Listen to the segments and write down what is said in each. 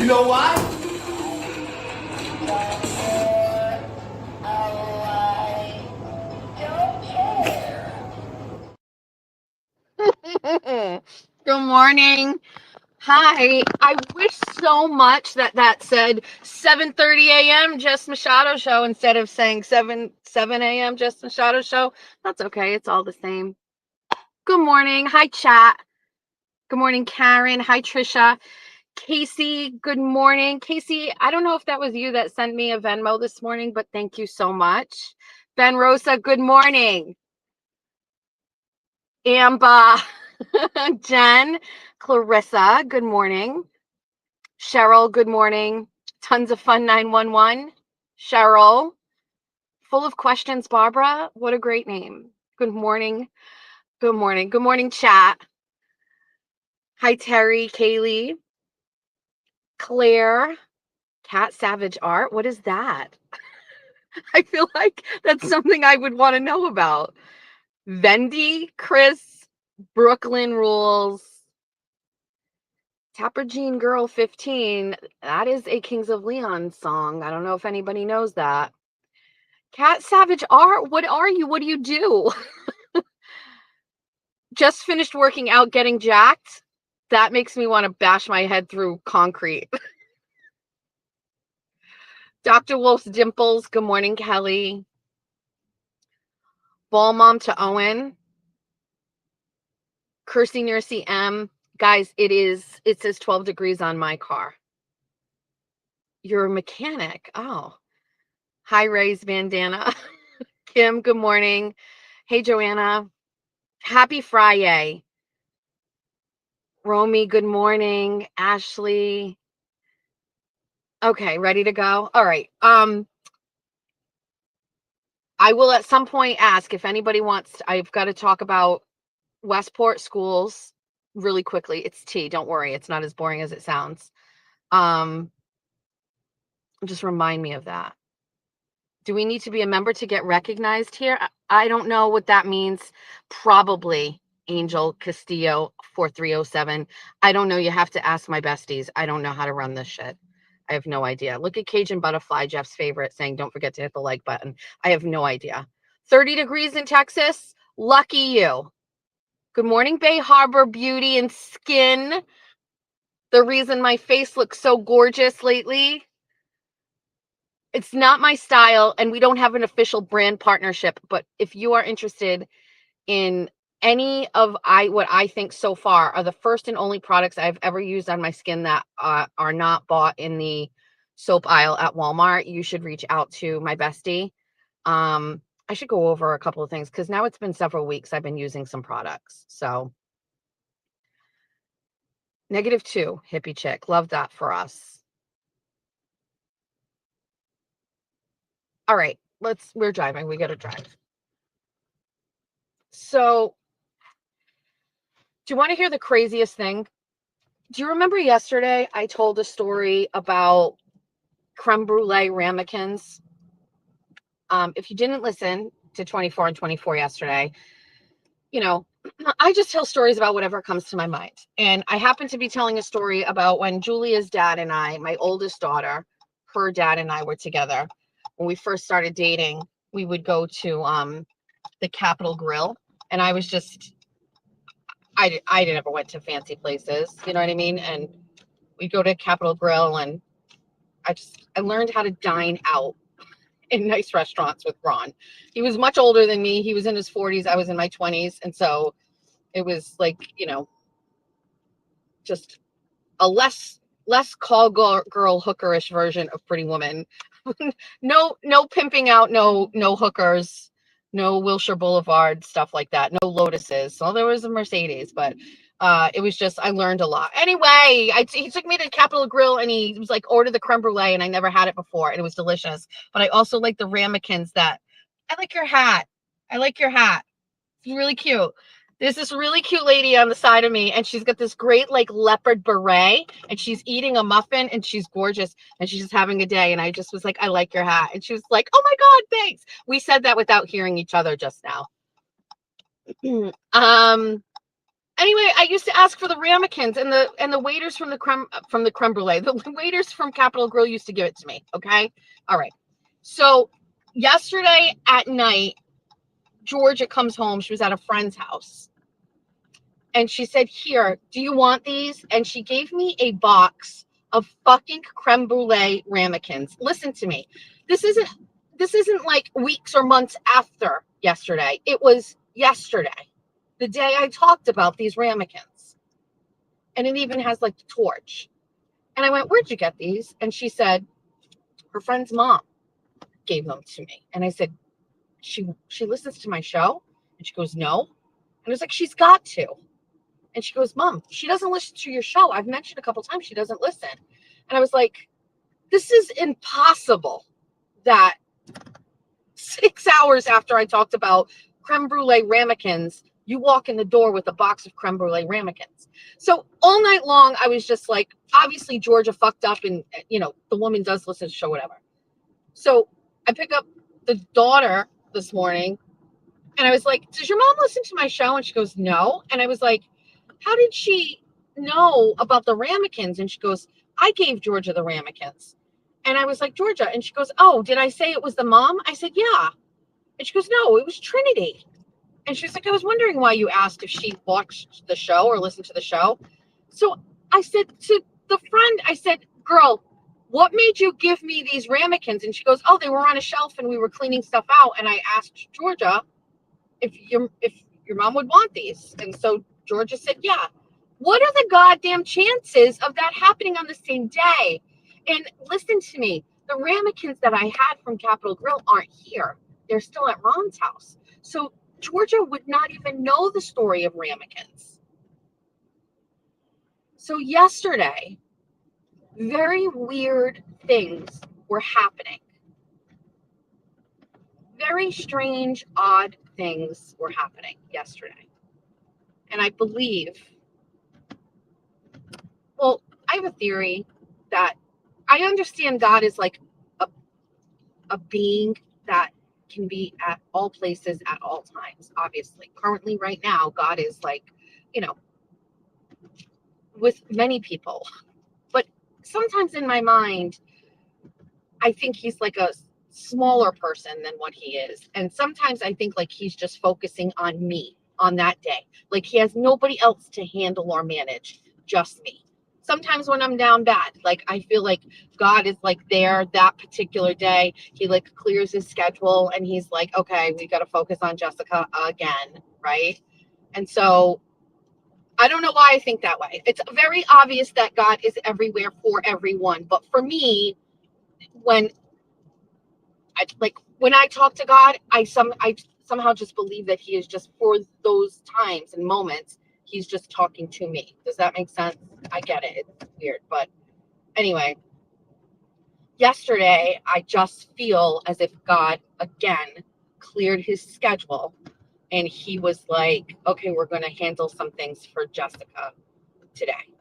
know why? Good morning. Hi. I wish so much that said 7:30 a.m. Jess Machado show instead of saying 7 a.m. Jess Machado show. That's okay. It's all the same. Good morning. Hi, chat. Good morning, Karen. Hi, Trisha. Casey, good morning. Casey, I don't know if that was you that sent me a Venmo this morning, but thank you so much. Ben Rosa, good morning. Amber, Jen, Clarissa, good morning. Cheryl, good morning. Tons of fun 911. Cheryl, full of questions, Barbara. What a great name. Good morning. Good morning. Good morning, chat. Hi, Terry, Kaylee, Claire, Cat Savage Art. What is that? I feel like that's something I would want to know about. Vendy, Chris, Brooklyn Rules, Tapper Jean Girl 15. That is a Kings of Leon song. I don't know if anybody knows that. Cat Savage Art, what are you? What do you do? Just finished working out, getting jacked. That makes me want to bash my head through concrete. Dr. Wolf's Dimples, good morning, Kelly. Ball Mom to Owen. Kersey Nursey M. Guys, it says 12 degrees on my car. You're a mechanic. Oh. Hi, Ray's bandana. Kim, good morning. Hey, Joanna. Happy Fri-YAY. Romy, good morning. Ashley. Okay, ready to go? All right. I will at some point ask if anybody wants, I've got to talk about Westport schools really quickly. It's tea, don't worry. It's not as boring as it sounds. Just remind me of that. Do we need to be a member to get recognized here? I don't know what that means. Probably Angel Castillo 4307. I don't know. You have to ask my besties. I don't know how to run this shit. I have no idea. Look at Cajun Butterfly, Jeff's favorite, saying, don't forget to hit the like button. I have no idea. 30 degrees in Texas. Lucky you. Good morning, Bay Harbor Beauty and Skin. The reason my face looks so gorgeous lately. It's not my style, and we don't have an official brand partnership, but if you are interested in any of what I think so far are the first and only products I've ever used on my skin that are not bought in the soap aisle at Walmart, you should reach out to my bestie. I should go over a couple of things because now it's been several weeks I've been using some products. So -2, hippie chick. Love that for us. All right, we're driving. We got to drive. So, do you want to hear the craziest thing? Do you remember yesterday I told a story about creme brulee ramekins? If you didn't listen to 24 and 24 yesterday, you know, I just tell stories about whatever comes to my mind. And I happen to be telling a story about when Julia's dad and I, my oldest daughter, her dad and I were together. When we first started dating, we would go to the Capitol Grill. And I was just, I never went to fancy places, you know what I mean? And we'd go to Capitol Grill, and I learned how to dine out in nice restaurants with Ron. He was much older than me. He was in his 40s. I was in my 20s. And so it was like, just a less call girl hookerish version of Pretty Woman. No pimping out, no hookers, no Wilshire Boulevard, stuff like that. No Lotuses. So there was a Mercedes, but it was just, I learned a lot. Anyway, he took me to Capitol Grill, and he was like, order the creme brulee, and I never had it before, and it was delicious. But I also like the ramekins I like your hat. It's really cute. There's this really cute lady on the side of me, and she's got this great like leopard beret, and she's eating a muffin, and she's gorgeous, and she's just having a day. And I just was like, I like your hat. And she was like, oh my God, thanks. We said that without hearing each other just now. Anyway, I used to ask for the ramekins, and the waiters from the creme brulee, the waiters from Capitol Grill used to give it to me. Okay, all right. So yesterday at night, Georgia comes home. She was at a friend's house, and she said, "Here, do you want these?" And she gave me a box of fucking creme brulee ramekins. Listen to me. This isn't like weeks or months after yesterday. It was yesterday, the day I talked about these ramekins. And it even has like the torch. And I went, "Where'd you get these?" And she said, her friend's mom gave them to me. And I said, she listens to my show? And she goes, "No." And I was like, "She's got to." And she goes, "Mom, she doesn't listen to your show. I've mentioned a couple times she doesn't listen." And I was like, this is impossible that 6 hours after I talked about creme brulee ramekins, you walk in the door with a box of creme brulee ramekins. So all night long, I was just like, obviously Georgia fucked up, and the woman does listen to the show, whatever. So I pick up the daughter this morning, and I was like, "Does your mom listen to my show?" And she goes, "No." And I was like, "How did she know about the ramekins?" And she goes, "I gave Georgia the ramekins." And I was like, "Georgia." And she goes, "Oh, did I say it was the mom?" I said, "Yeah." And she goes, "No, it was Trinity." And she's like, "I was wondering why you asked if she watched the show or listened to the show." So I said to the friend, I said, "Girl, what made you give me these ramekins?" And she goes, "Oh, they were on a shelf and we were cleaning stuff out. And I asked Georgia if your mom would want these." And so Georgia said, "Yeah." What are the goddamn chances of that happening on the same day? And listen to me, the ramekins that I had from Capitol Grill aren't here. They're still at Ron's house. So Georgia would not even know the story of ramekins. So yesterday, very weird things were happening. Very strange, odd things were happening yesterday. And I believe, well, I have a theory that I understand God is like a being that can be at all places at all times. Obviously, currently, right now, God is like, with many people. But sometimes in my mind, I think he's like a smaller person than what he is. And sometimes I think like he's just focusing on me on that day. Like he has nobody else to handle or manage, just me. Sometimes when I'm down bad, like I feel like God is like there that particular day. He like clears his schedule and he's like, "Okay, we got to focus on Jessica again." Right. And so I don't know why I think that way. It's very obvious that God is everywhere for everyone. But for me, when when I talk to God, I somehow just believe that he is just for those times and moments. He's just talking to me. Does that make sense? I get it. It's weird. But anyway, yesterday, I just feel as if God again cleared his schedule and he was like, "Okay, we're going to handle some things for Jessica today."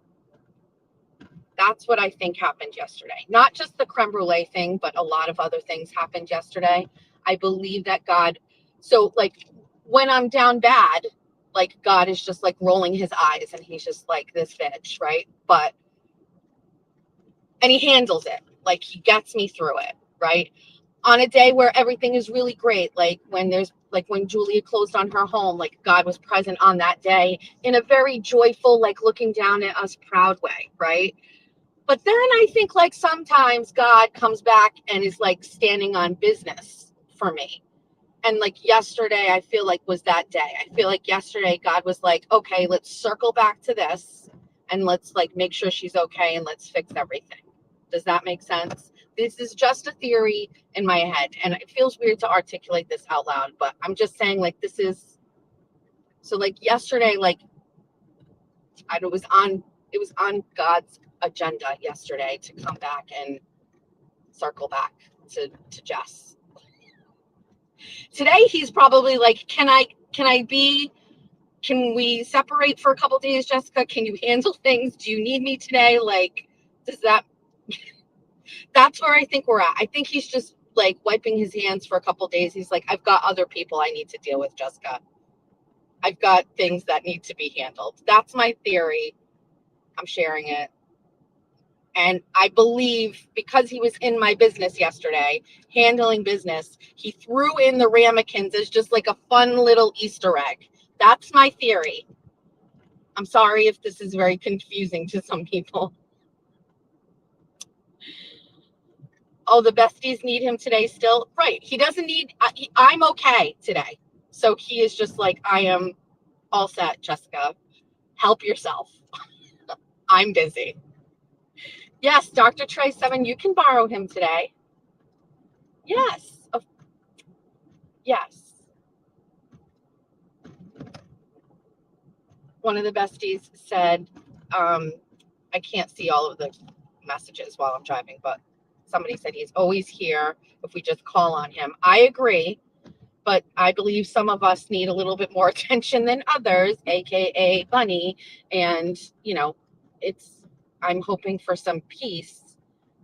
That's what I think happened yesterday. Not just the creme brulee thing, but a lot of other things happened yesterday. I believe that God, so like when I'm down bad, like God is just like rolling his eyes and he's just like, "This bitch," right? And he handles it. Like he gets me through it, right? On a day where everything is really great, like when Julia closed on her home, like God was present on that day in a very joyful, like looking down at us proud way, right? But then I think like sometimes God comes back and is like standing on business for me. And like yesterday, I feel like was that day. I feel like yesterday God was like, "Okay, let's circle back to this and let's like make sure she's okay and let's fix everything." Does that make sense? This is just a theory in my head. And it feels weird to articulate this out loud, but I'm just saying like this is so like yesterday, like it was on God's agenda yesterday to come back and circle back to Jess. Today he's probably like, can we separate for a couple days, Jessica? Can you handle things? Do you need me today? Like, that's where I think we're at. I think he's just like wiping his hands for a couple days. He's like, "I've got other people I need to deal with, Jessica." I've got things that need to be handled. That's my theory. I'm sharing it. And I believe because he was in my business yesterday, handling business, he threw in the ramekins as just like a fun little Easter egg. That's my theory. I'm sorry if this is very confusing to some people. Oh, the besties need him today still? Right. He doesn't need, I'm okay today. So he is just like, I am all set, Jessica. Help yourself. I'm busy. Yes, Dr. Trey 7, you can borrow him today. Yes. Yes. One of the besties said, I can't see all of the messages while I'm driving, but somebody said he's always here if we just call on him. I agree, but I believe some of us need a little bit more attention than others, aka Bunny. And I'm hoping for some peace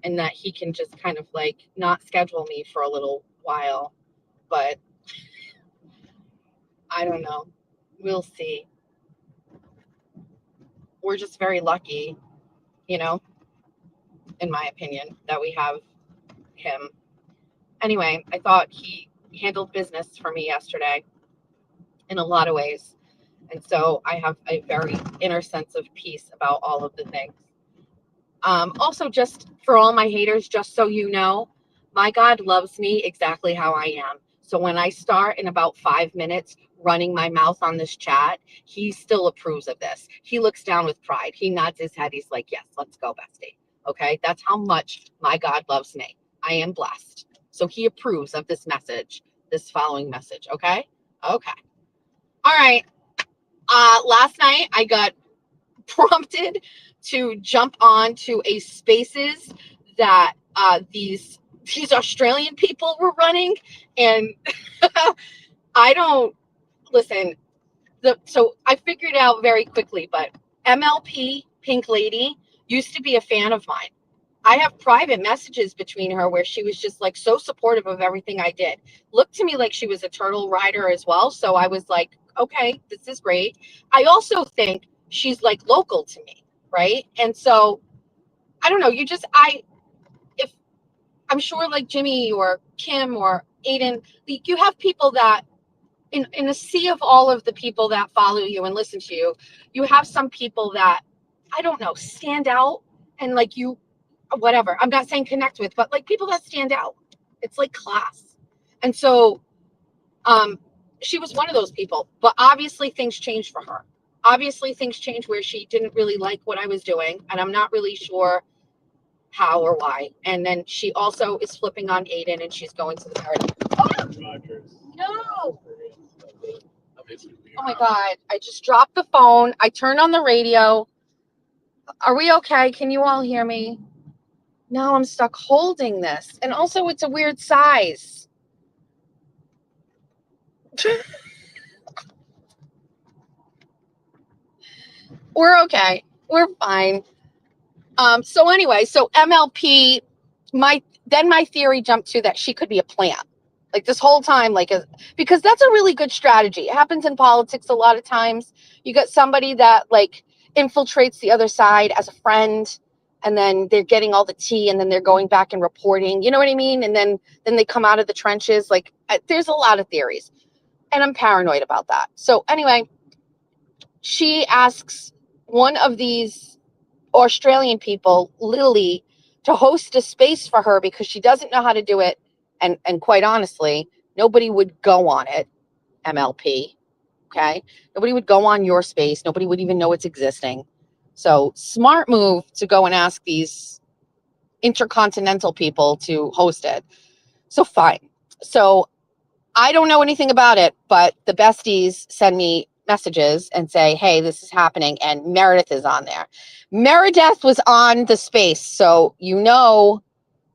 and that he can just kind of like not schedule me for a little while. But I don't know. We'll see. We're just very lucky, in my opinion, that we have him. Anyway, I thought he handled business for me yesterday in a lot of ways. And so I have a very inner sense of peace about all of the things. Also, just for all my haters, just so you know, my God loves me exactly how I am. So when I start in about 5 minutes running my mouth on this chat, he still approves of this. He looks down with pride. He nods his head. He's like, yes, let's go, bestie. Okay, that's how much my God loves me. I am blessed. So he approves of this message, this following message. Okay. All right. Last night I got prompted to jump on to a spaces that these Australian people were running, and I don't listen. So I figured out very quickly, but MLP Pink Lady used to be a fan of mine. I have private messages between her where she was just like so supportive of everything I did. Looked to me like she was a turtle rider as well. So I was like, okay, this is great. I also think she's like local to me, right? And so I don't know, if I'm sure like Jimmy or Kim or Aiden, you have people that in a sea of all of the people that follow you and listen to you, you have some people that, I don't know, stand out and like you, whatever, I'm not saying connect with, but like people that stand out. It's like class. And so she was one of those people, but obviously things changed for her. Obviously things changed where she didn't really like what I was doing, and I'm not really sure how or why. And then she also is flipping on Aiden, and she's going to the party. No. Oh my God, I just dropped the phone. I turned on the radio. Are we okay? Can you all hear me? No, I'm stuck holding this. And also, it's a weird size. We're okay. We're fine. So anyway, so MLP, my theory jumped to that she could be a plant. Like this whole time, because that's a really good strategy. It happens in politics a lot of times. You got somebody that like infiltrates the other side as a friend, and then they're getting all the tea, and then they're going back and reporting. You know what I mean? And then they come out of the trenches. Like there's a lot of theories, and I'm paranoid about that. So anyway, she asks one of these Australian people, Lily, to host a space for her because she doesn't know how to do it. And quite honestly, nobody would go on it, MLP. Okay. Nobody would go on your space. Nobody would even know it's existing. So smart move to go and ask these intercontinental people to host it. So fine. So I don't know anything about it, but the besties send me messages and say, hey, this is happening. And Meredith is on there. Meredith was on the space. So,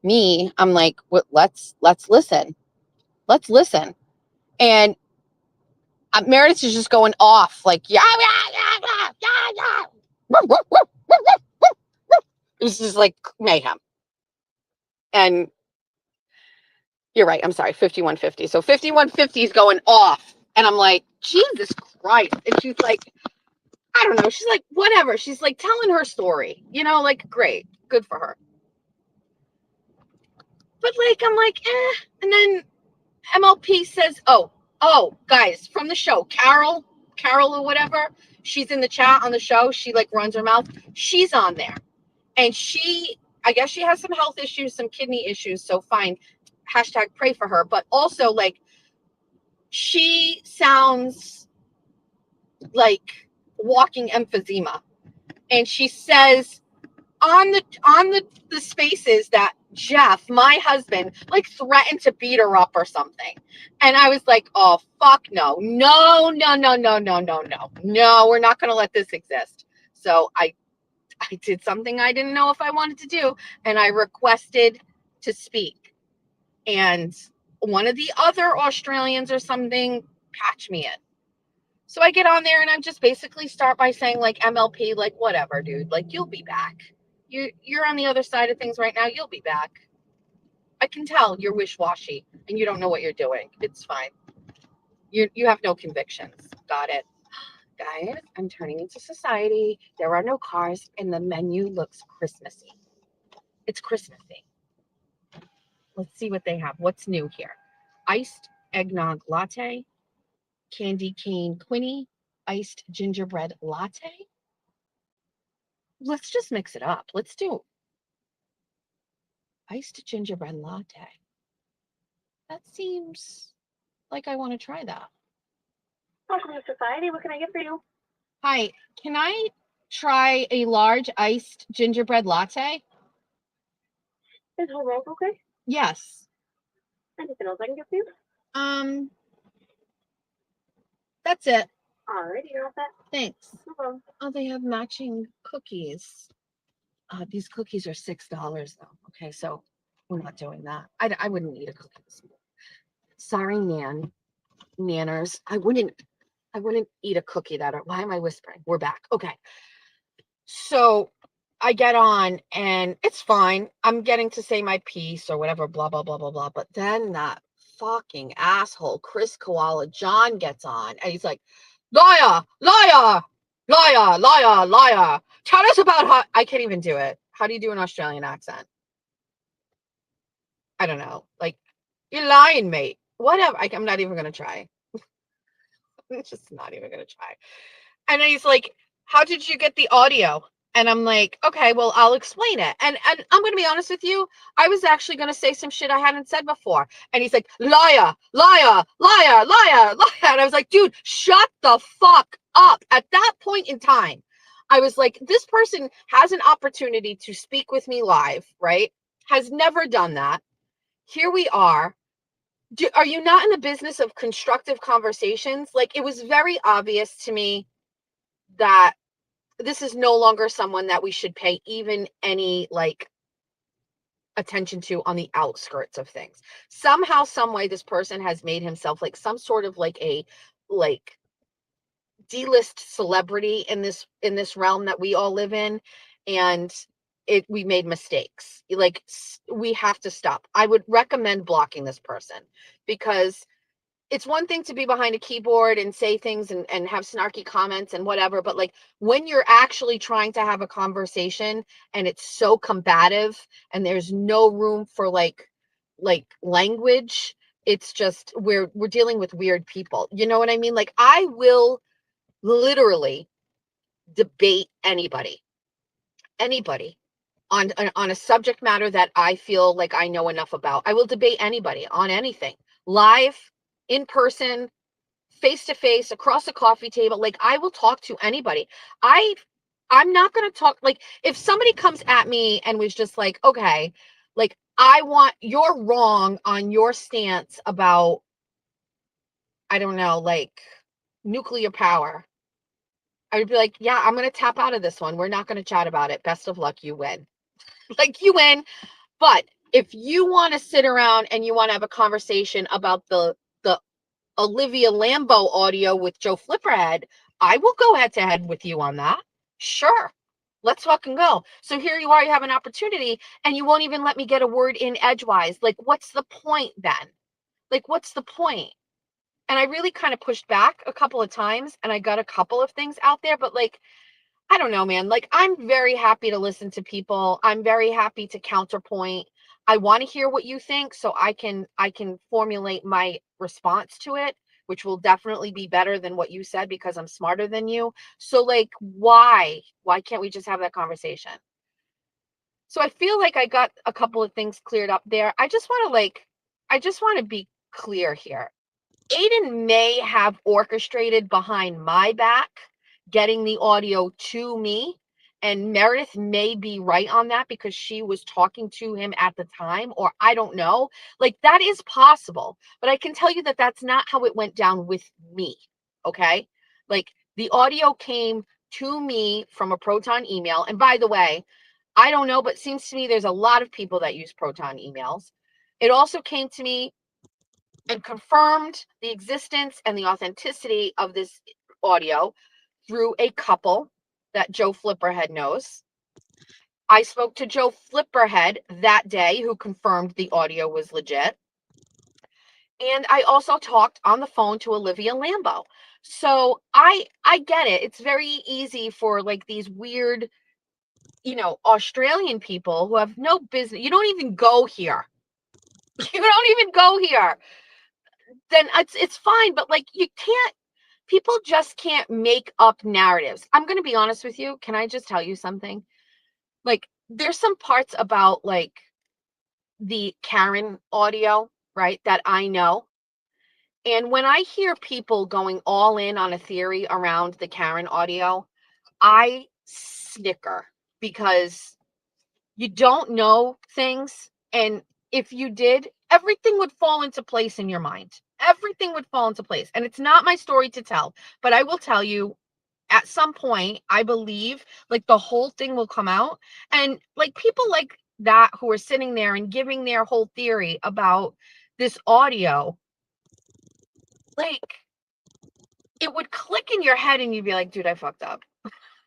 me, I'm like, let's listen. Let's listen. And Meredith is just going off like, yeah. It was just like mayhem. And you're right. I'm sorry. 5150. So 5150 is going off. And I'm like, Jesus Christ. And she's like, I don't know. She's like, whatever. She's like telling her story, you know, like, great, good for her. But like, I'm like, And then MLP says, oh, guys, from the show, Carol or whatever, she's in the chat on the show. She like runs her mouth. She's on there. And I guess she has some health issues, some kidney issues. So fine. Hashtag pray for her. But also like, she sounds like walking emphysema. And she says on the spaces that Jeff, my husband, like threatened to beat her up or something. And I was like, oh, fuck no, we're not going to let this exist. So I did something I didn't know if I wanted to do. And I requested to speak. And one of the other Australians or something patched me in. So I get on there and I just basically start by saying like, MLP, like, whatever, dude, like, you'll be back. You're on the other side of things right now. You'll be back. I can tell you're wish-washy and you don't know what you're doing. It's fine. You have no convictions. Got it. Guys, I'm turning into society. There are no cars and the menu looks Christmassy. It's Christmassy. Let's see what they have. What's new here? Iced eggnog latte, candy cane quinny, iced gingerbread latte. Let's just mix it up. Let's do iced gingerbread latte. That seems like I want to try that. Welcome to society. What can I get for you? Hi, can I try a large iced gingerbread latte? Is whole milk okay? Yes. Anything else I can get for you? That's it. Alrighty, you're all set. Thanks. No problem. Oh, they have matching cookies. These cookies are $6 though. Okay, so we're not doing that. I wouldn't eat a cookie this morning. Sorry, nanners. I wouldn't eat a cookie that. Why am I whispering? We're back. Okay. So I get on and it's fine. I'm getting to say my piece or whatever, blah, blah, blah, blah, blah. But then that fucking asshole, Chris Koala John, gets on and he's like, liar, liar, liar, liar, liar. Tell us about how I can't even do it. How do you do an Australian accent? I don't know. Like, you're lying, mate. Whatever. I'm not even going to try. I'm just not even going to try. And he's like, how did you get the audio? And I'm like, okay, well, I'll explain it. And I'm going to be honest with you. I was actually going to say some shit I hadn't said before. And he's like, liar, liar, liar, liar, liar. And I was like, dude, shut the fuck up. At that point in time, I was like, this person has an opportunity to speak with me live, right? Has never done that. Here we are. Are you not in the business of constructive conversations? Like, it was very obvious to me that this is no longer someone that we should pay even any like attention to on the outskirts of things. Somehow, some way, this person has made himself like some sort of like a like D-list celebrity in this realm that we all live in, and we made mistakes. Like, we have to stop. I would recommend blocking this person, because it's one thing to be behind a keyboard and say things and have snarky comments and whatever, but like when you're actually trying to have a conversation and it's so combative and there's no room for like language, it's just we're dealing with weird people. You know what I mean? Like, I will literally debate anybody on a subject matter that I feel like I know enough about. I will debate anybody on anything, live, in person, face to face, across a coffee table. Like, I will talk to anybody. I'm not going to talk, like, if somebody comes at me and was just like, okay, like, you're wrong on your stance about, I don't know, like nuclear power. I would be like, yeah, I'm going to tap out of this one. We're not going to chat about it. Best of luck. You win. Like, you win. But if you want to sit around and you want to have a conversation about the Olivia Lambo audio with Joe Flipperhead, I will go head to head with you on that. Sure. Let's fucking go. So here you are, you have an opportunity and you won't even let me get a word in edgewise. Like, what's the point then? Like, what's the point? And I really kind of pushed back a couple of times and I got a couple of things out there, but like, I don't know, man. Like, I'm very happy to listen to people. I'm very happy to counterpoint. I want to hear what you think so I can formulate my response to it, which will definitely be better than what you said because I'm smarter than you. So like, why can't we just have that conversation? So I feel like I got a couple of things cleared up there. I just want to be clear here. Aiden may have orchestrated behind my back getting the audio to me, and Meredith may be right on that because she was talking to him at the time, or I don't know. Like, that is possible, but I can tell you that that's not how it went down with me. Okay. Like, the audio came to me from a Proton email. And by the way, I don't know, but it seems to me there's a lot of people that use Proton emails. It also came to me and confirmed the existence and the authenticity of this audio through a couple that Joe Flipperhead knows. I spoke to Joe Flipperhead that day, who confirmed the audio was legit. And I also talked on the phone to Olivia Lambo. So I get it. It's very easy for like these weird, Australian people who have no business. You don't even go here. You don't even go here. Then it's fine, but like, you can't, people just can't make up narratives. I'm going to be honest with you. Can I just tell you something? Like, there's some parts about like the Karen audio, right, that I know. And when I hear people going all in on a theory around the Karen audio, I snicker because you don't know things. And if you did, everything would fall into place in your mind. Everything would fall into place. And it's not my story to tell, but I will tell you at some point, I believe like the whole thing will come out. And like people like that who are sitting there and giving their whole theory about this audio, like, it would click in your head and you'd be like, dude, I fucked up.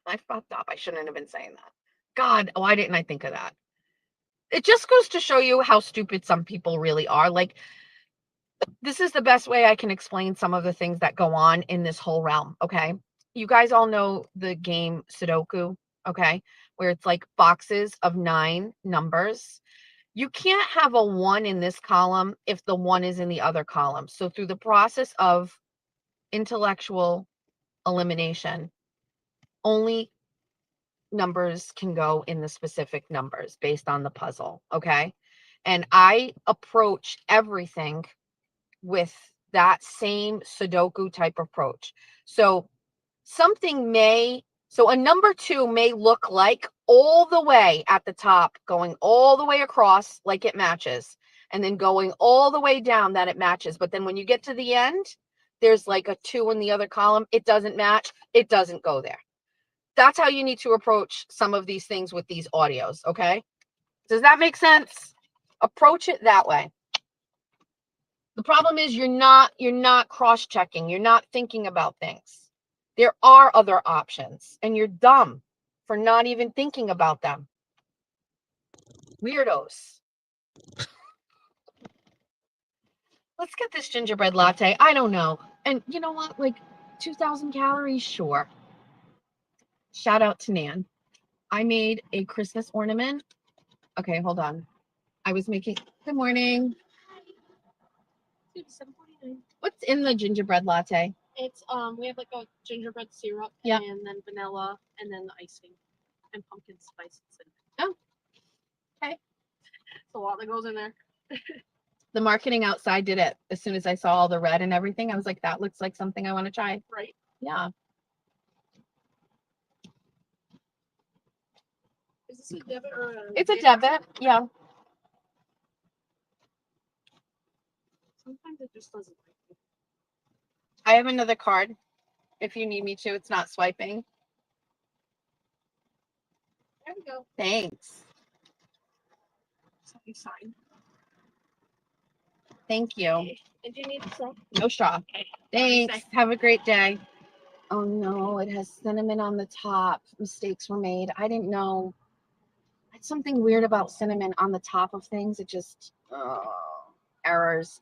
I fucked up. I shouldn't have been saying that. God, why didn't I think of that? It just goes to show you how stupid some people really are. Like, this is the best way I can explain some of the things that go on in this whole realm. Okay. You guys all know the game Sudoku. Okay. Where it's like boxes of 9 numbers. You can't have a 1 in this column if the 1 is in the other column. So through the process of intellectual elimination, only numbers can go in the specific numbers based on the puzzle. Okay. And I approach everything with that same Sudoku type approach. So a number 2 may look like all the way at the top, going all the way across like it matches, and then going all the way down that it matches. But then when you get to the end, there's like a 2 in the other column. It doesn't match. It doesn't go there. That's how you need to approach some of these things with these audios. Okay. Does that make sense? Approach it that way. The problem is you're not cross-checking. You're not thinking about things. There are other options, and you're dumb for not even thinking about them. Weirdos. Let's get this gingerbread latte. I don't know. And you know what? Like 2,000 calories, sure. Shout out to Nan. I made a Christmas ornament. Okay, hold on. I was making, good morning. What's in the gingerbread latte? It's we have like a gingerbread syrup, Yep. and then vanilla, and then the icing, and pumpkin spice. Oh, okay. It's a lot that goes in there. The marketing outside did it. As soon as I saw all the red and everything, I was like, that looks like something I want to try. Right. Yeah. Is this a debit or a? It's a debit. Yeah. Sometimes it just doesn't. I have another card if you need me to. It's not swiping. There we go. Thanks. Something signed. Thank you. Okay. And do you need some? No straw. Okay. Thanks. Have a great day. Oh no, it has cinnamon on the top. Mistakes were made. I didn't know. It's something weird about cinnamon on the top of things. It just, errors.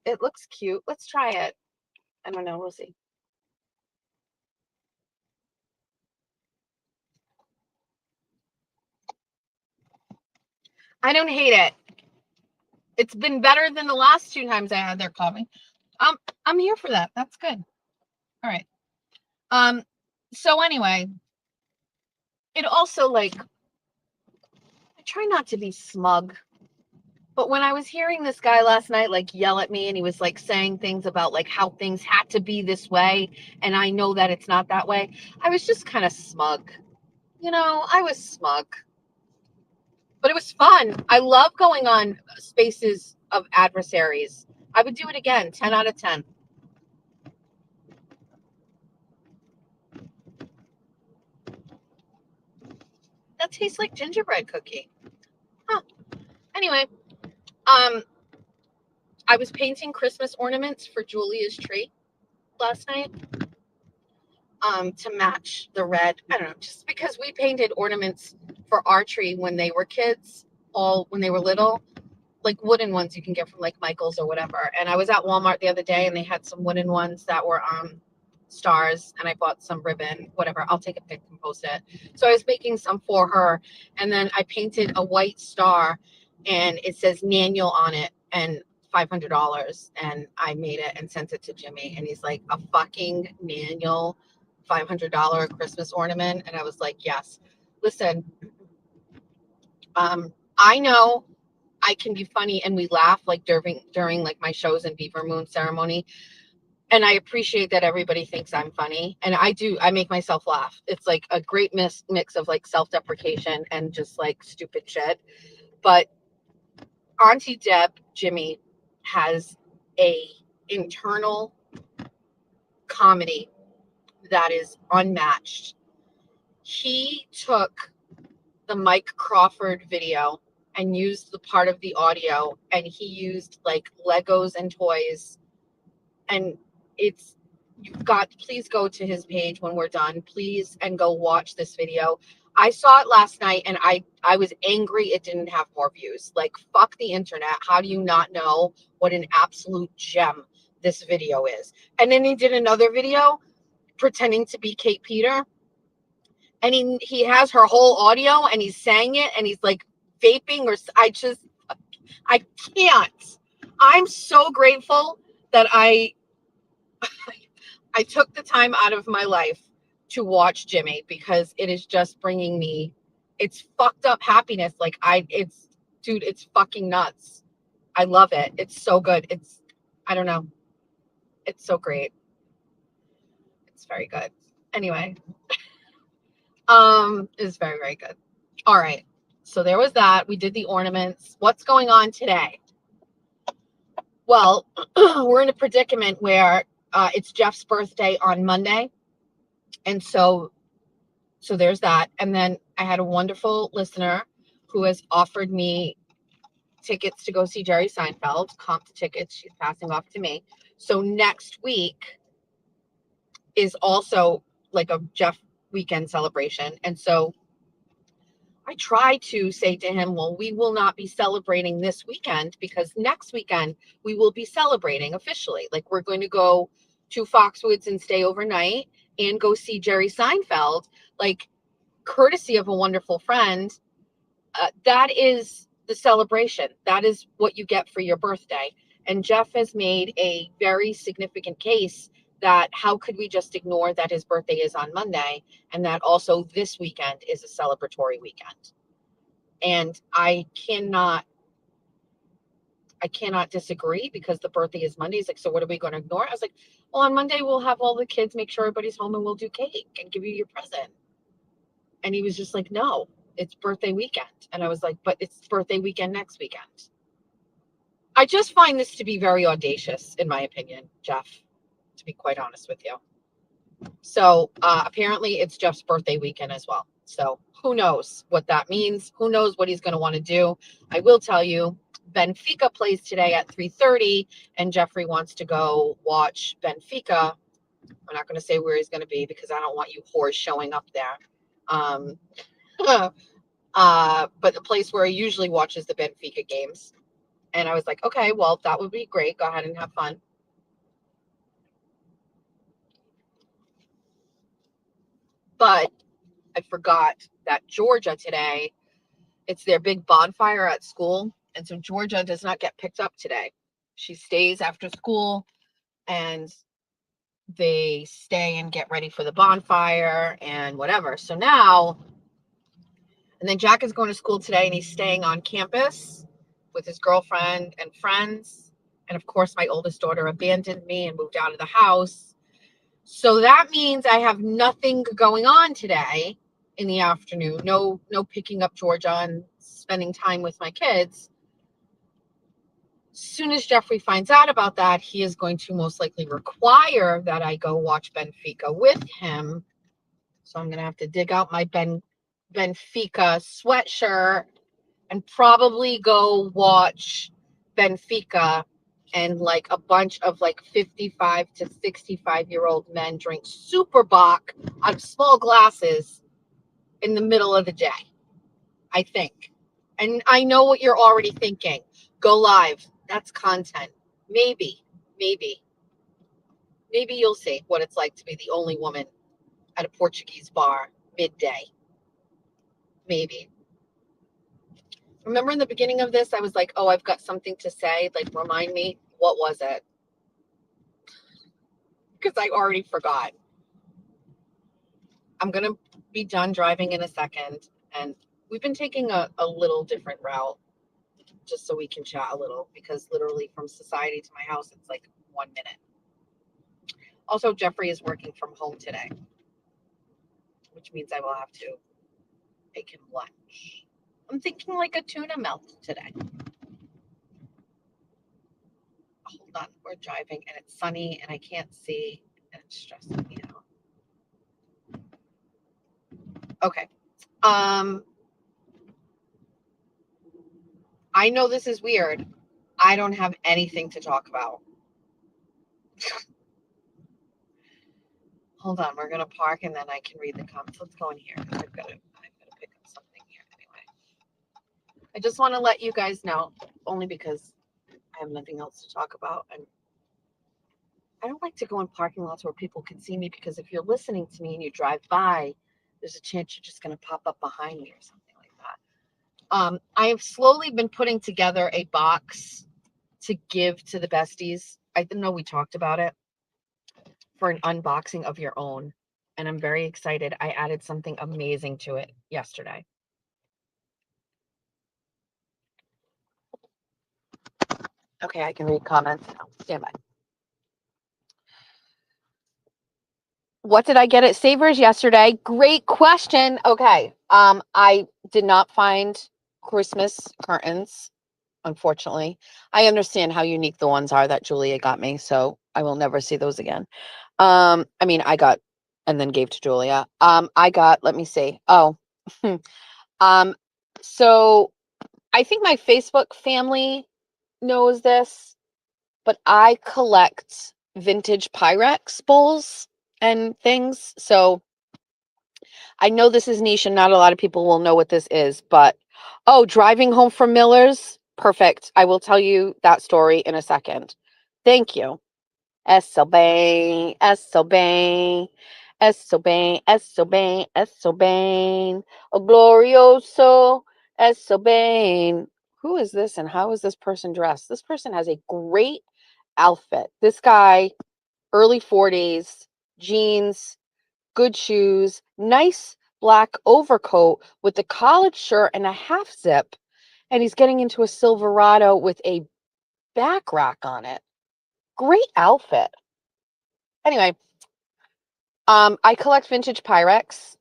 It looks cute. Let's try it. I don't know. We'll see. I don't hate it. It's been better than the last 2 times I had their coffee. I'm here for that. That's good. All right. So anyway, it also, like, I try not to be smug, but when I was hearing this guy last night, like, yell at me, and he was like saying things about like how things had to be this way, and I know that it's not that way, I was just kind of smug. I was smug. But it was fun. I love going on spaces of adversaries. I would do it again, 10 out of 10. That tastes like gingerbread cookie. Huh. Anyway, I was painting Christmas ornaments for Julia's tree last night, to match the red. I don't know, just because we painted ornaments for our tree when they were kids, all when they were little, like wooden ones you can get from like Michael's or whatever. And I was at Walmart the other day and they had some wooden ones that were stars, and I bought some ribbon, whatever. I'll take a pic and post it. So I was making some for her, and then I painted a white star and it says Naniel on it and $500, and I made it and sent it to Jimmy, and he's like, a fucking Naniel $500 Christmas ornament? And I was like, yes. Listen, I know I can be funny and we laugh like during like my shows and Beaver Moon ceremony. And I appreciate that everybody thinks I'm funny. And I make myself laugh. It's like a great mix of like self-deprecation and just like stupid shit. But Auntie Deb, Jimmy, has a internal comedy that is unmatched. He took the Mike Crawford video and used the part of the audio, and he used like Legos and toys, and please go to his page when we're done, please, and go watch this video. I saw it last night and I was angry it didn't have more views. Like, fuck the internet. How do you not know what an absolute gem this video is? And then he did another video pretending to be Kate Peter, and he has her whole audio and he's saying it and he's like vaping, or I can't. I'm so grateful that I took the time out of my life to watch Jimmy, because it is just bringing me, it's fucked up happiness. Like, dude, it's fucking nuts. I love it. It's so good. I don't know. It's so great. It's very good. Anyway, it's very, very good. All right. So there was that. We did the ornaments. What's going on today? Well, we're in a predicament where it's Jeff's birthday on Monday. And so there's that. And then I had a wonderful listener who has offered me tickets to go see Jerry Seinfeld, comp tickets she's passing off to me. So next week is also like a Jeff weekend celebration. And so I try to say to him, well, we will not be celebrating this weekend because next weekend we will be celebrating officially. Like, we're going to go to Foxwoods and stay overnight and go see Jerry Seinfeld, like, courtesy of a wonderful friend. That is the celebration. That is what you get for your birthday. And Jeff has made a very significant case that how could we just ignore that his birthday is on Monday, and that also this weekend is a celebratory weekend. And I cannot disagree, because the birthday is Monday. He's like, so what are we going to ignore? I was like, well, on Monday we'll have all the kids, make sure everybody's home, and we'll do cake and give you your present. And he was just like, no, it's birthday weekend. And I was like, but it's birthday weekend next weekend. I just find this to be very audacious, in my opinion, Jeff, to be quite honest with you. So apparently it's Jeff's birthday weekend as well. So who knows what that means? Who knows what he's going to want to do? I will tell you, Benfica plays today at 3:30, and Jeffrey wants to go watch Benfica. I'm not going to say where he's going to be because I don't want you whores showing up there. But the place where he usually watches the Benfica games. And I was like, okay, well, that would be great. Go ahead and have fun. But I forgot that Georgia today, it's their big bonfire at school. And so Georgia does not get picked up today. She stays after school and they stay and get ready for the bonfire and whatever. So now, and then Jack is going to school today and he's staying on campus with his girlfriend and friends. And of course, my oldest daughter abandoned me and moved out of the house. So that means I have nothing going on today in the afternoon. No picking up Georgia and spending time with my kids. As soon as Jeffrey finds out about that, he is going to most likely require that I go watch Benfica with him. So I'm going to have to dig out my Benfica sweatshirt and probably go watch Benfica and like a bunch of like 55 to 65-year-old men drink super Bock out of small glasses in the middle of the day, I think. And I know what you're already thinking. Go live. That's content. Maybe you'll see what it's like to be the only woman at a Portuguese bar midday. Maybe. Remember in the beginning of this, I was like, oh, I've got something to say. Like, remind me, what was it? Because I already forgot. I'm going to be done driving in a second. And we've been taking a little different route just so we can chat a little, because literally from Society to my house, it's like 1 minute. Also, Jeffrey is working from home today, which means I will have to make him lunch. I'm thinking like a tuna melt today. Hold on, we're driving and it's sunny and I can't see and it's stressing me out. Okay. I know this is weird. I don't have anything to talk about. Hold on, we're gonna park and then I can read the comments. Let's go in here. I've got to pick up something here anyway. I just want to let you guys know, only because I have nothing else to talk about, and I don't like to go in parking lots where people can see me, because if you're listening to me and you drive by, there's a chance you're just gonna pop up behind me or something like that. I have slowly been putting together a box to give to the besties. I know we talked about it, for an unboxing of your own. And I'm very excited. I added something amazing to it yesterday. Okay, I can read comments now. Stand by. What did I get at Savers yesterday? Great question. Okay. I did not find Christmas curtains, unfortunately. I understand how unique the ones are that Julia got me, so I will never see those again. I mean, I got and then gave to Julia. I got, let me see. Oh. So I think my Facebook family knows this, but I collect vintage Pyrex bowls and things. So I know this is niche and not a lot of people will know what this is, but oh, driving home from Miller's. Perfect. I will tell you that story in a second. Thank you. Eso bem, eso bem, eso bem, eso bem, eso bem, o glorioso, eso bem. Who is this and how is this person dressed? This person has a great outfit. This guy, early 40s, jeans, good shoes, nice black overcoat with the collared shirt and a half zip. And he's getting into a Silverado with a back rack on it. Great outfit. Anyway, I collect vintage Pyrex.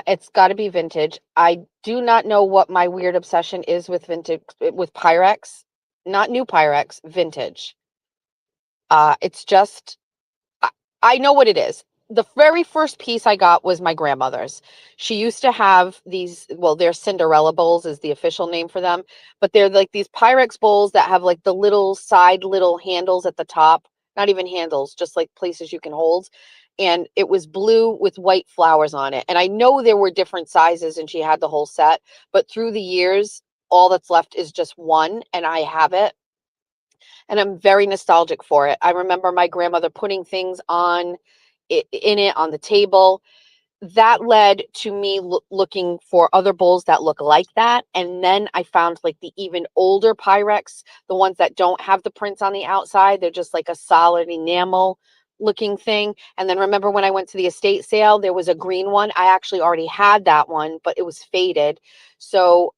It's got to be vintage. I do not know what my weird obsession is with Pyrex, not new Pyrex, vintage. It's just I know what it is. The very first piece I got was my grandmother's. She used to have these, well, they're Cinderella bowls is the official name for them, but they're like these Pyrex bowls that have like the little handles at the top, not even handles, just like places you can hold. And it was blue with white flowers on it. And I know there were different sizes and she had the whole set, but through the years, all that's left is just one and I have it. and I'm very nostalgic for it. I remember my grandmother putting things on it in it on the table. That led to me looking for other bowls that look like that. And then I found like the even older Pyrex, the ones that don't have the prints on the outside. They're just like a solid enamel looking thing. And then remember when I went to the estate sale, there was a green one. I actually already had that one, but it was faded. So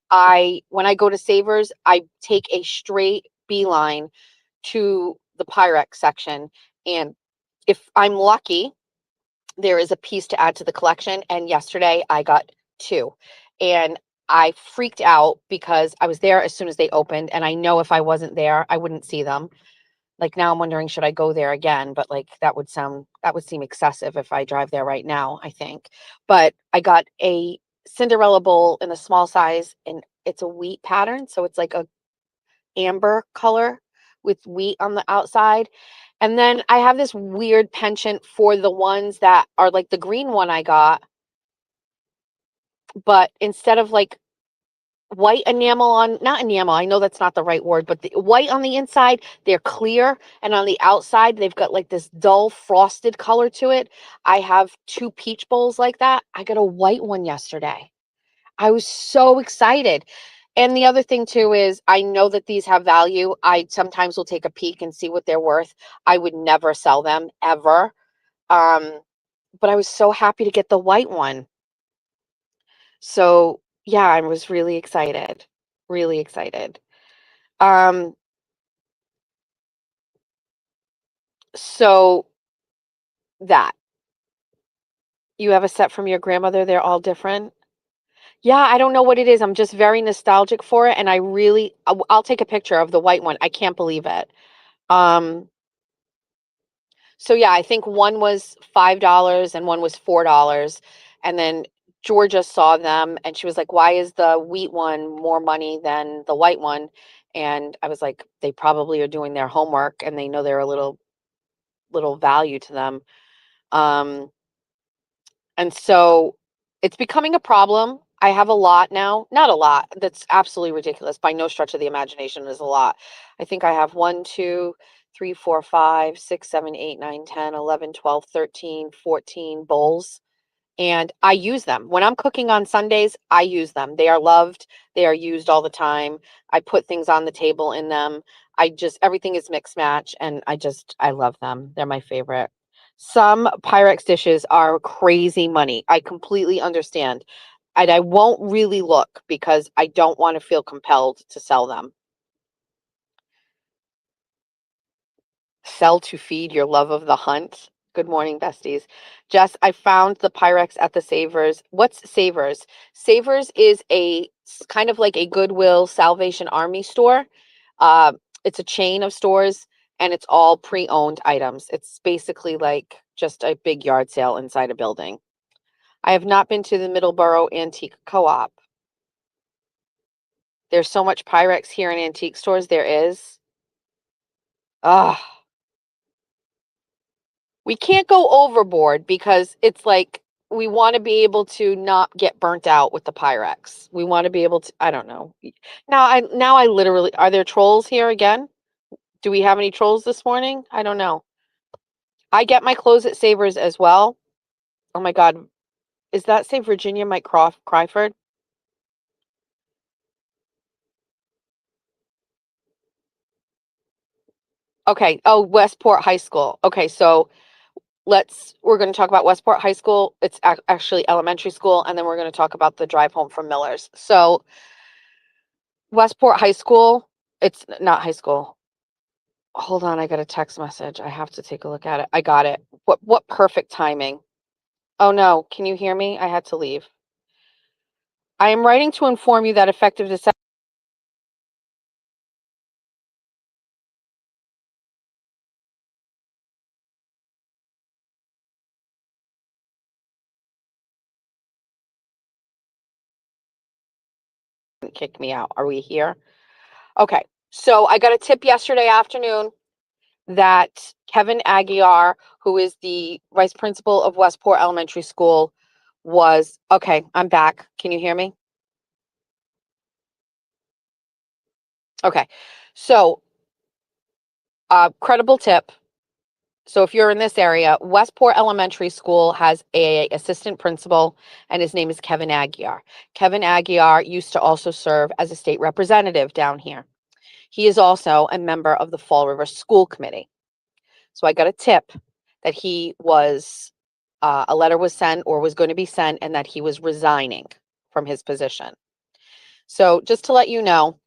when I go to Savers, I take a straight beeline to the Pyrex section. And if I'm lucky, there is a piece to add to the collection. And yesterday I got two. And I freaked out because I was there as soon as they opened. And I know if I wasn't there, I wouldn't see them. Like now I'm wondering, should I go there again? But like that would seem excessive if I drive there right now, I think. But I got a Cinderella bowl in a small size and it's a wheat pattern. So it's like a amber color with wheat on the outside. And then I have this weird penchant for the ones that are like the green one I got, but instead of like white enamel on, not enamel, I know that's not the right word, but the white on the inside, they're clear. And on the outside, they've got like this dull frosted color to it. I have two peach bowls like that. I got a white one yesterday. I was so excited. And the other thing too is I know that these have value. I sometimes will take a peek and see what they're worth. I would never sell them ever. Um, but I was so happy to get the white one. So yeah, I was really excited. Really excited. Um, so that you have a set from your grandmother, they're all different. Yeah, I don't know what it is. I'm just very nostalgic for it. And I'll take a picture of the white one. I can't believe it. Um, So yeah, I think one was $5 and one was $4. And then Georgia saw them and she was like, "Why is the wheat one more money than the white one?" And I was like, "They probably are doing their homework and they know they're a little value to them." Um, and so it's becoming a problem. I have a lot now. Not a lot. That's absolutely ridiculous. By no stretch of the imagination is a lot. I think I have 1, 2, 3, 4, 5, 6, 7, 8, 9, 10, 11, 12, 13, 14 bowls. And I use them. When I'm cooking on Sundays, I use them. They are loved. They are used all the time. I put things on the table in them. Everything is mix match and I love them. They're my favorite. Some Pyrex dishes are crazy money. I completely understand. And I won't really look because I don't want to feel compelled to sell them. Sell to feed your love of the hunt. Good morning, besties. Jess, I found the Pyrex at the Savers. What's Savers? Savers is kind of like a Goodwill Salvation Army store. Uh, it's a chain of stores and it's all pre-owned items. It's basically like just a big yard sale inside a building. I have not been to the Middleborough Antique Co-op. There's so much Pyrex here in antique stores. There is. Ugh. We can't go overboard because it's like we want to be able to not get burnt out with the Pyrex. We want to be able to, I don't know. Now I literally, are there trolls here again? Do we have any trolls this morning? I don't know. I get my clothes at Savers as well. Oh my God. Is that say Virginia Mike Cryford? Okay. Oh, Westport High School. Okay. So we're going to talk about Westport High School. It's actually elementary school. And then we're going to talk about the drive home from Miller's. So Westport High School, it's not high school. Hold on, I got a text message. I have to take a look at it. I got it. What perfect timing. Oh no, can you hear me? I had to leave. I am writing to inform you that effective December kick me out. Are we here? Okay. So I got a tip yesterday afternoon that Kevin Aguiar, who is the vice principal of Westport Elementary School, was okay. I'm back. Can you hear me? Okay. So Credible tip. So if you're in this area, Westport Elementary School has a assistant principal, and his name is Kevin Aguiar. Kevin Aguiar used to also serve as a state representative down here. He is also a member of the Fall River School Committee. So I got a tip that he was, a letter was sent or was going to be sent, and that he was resigning from his position. So just to let you know,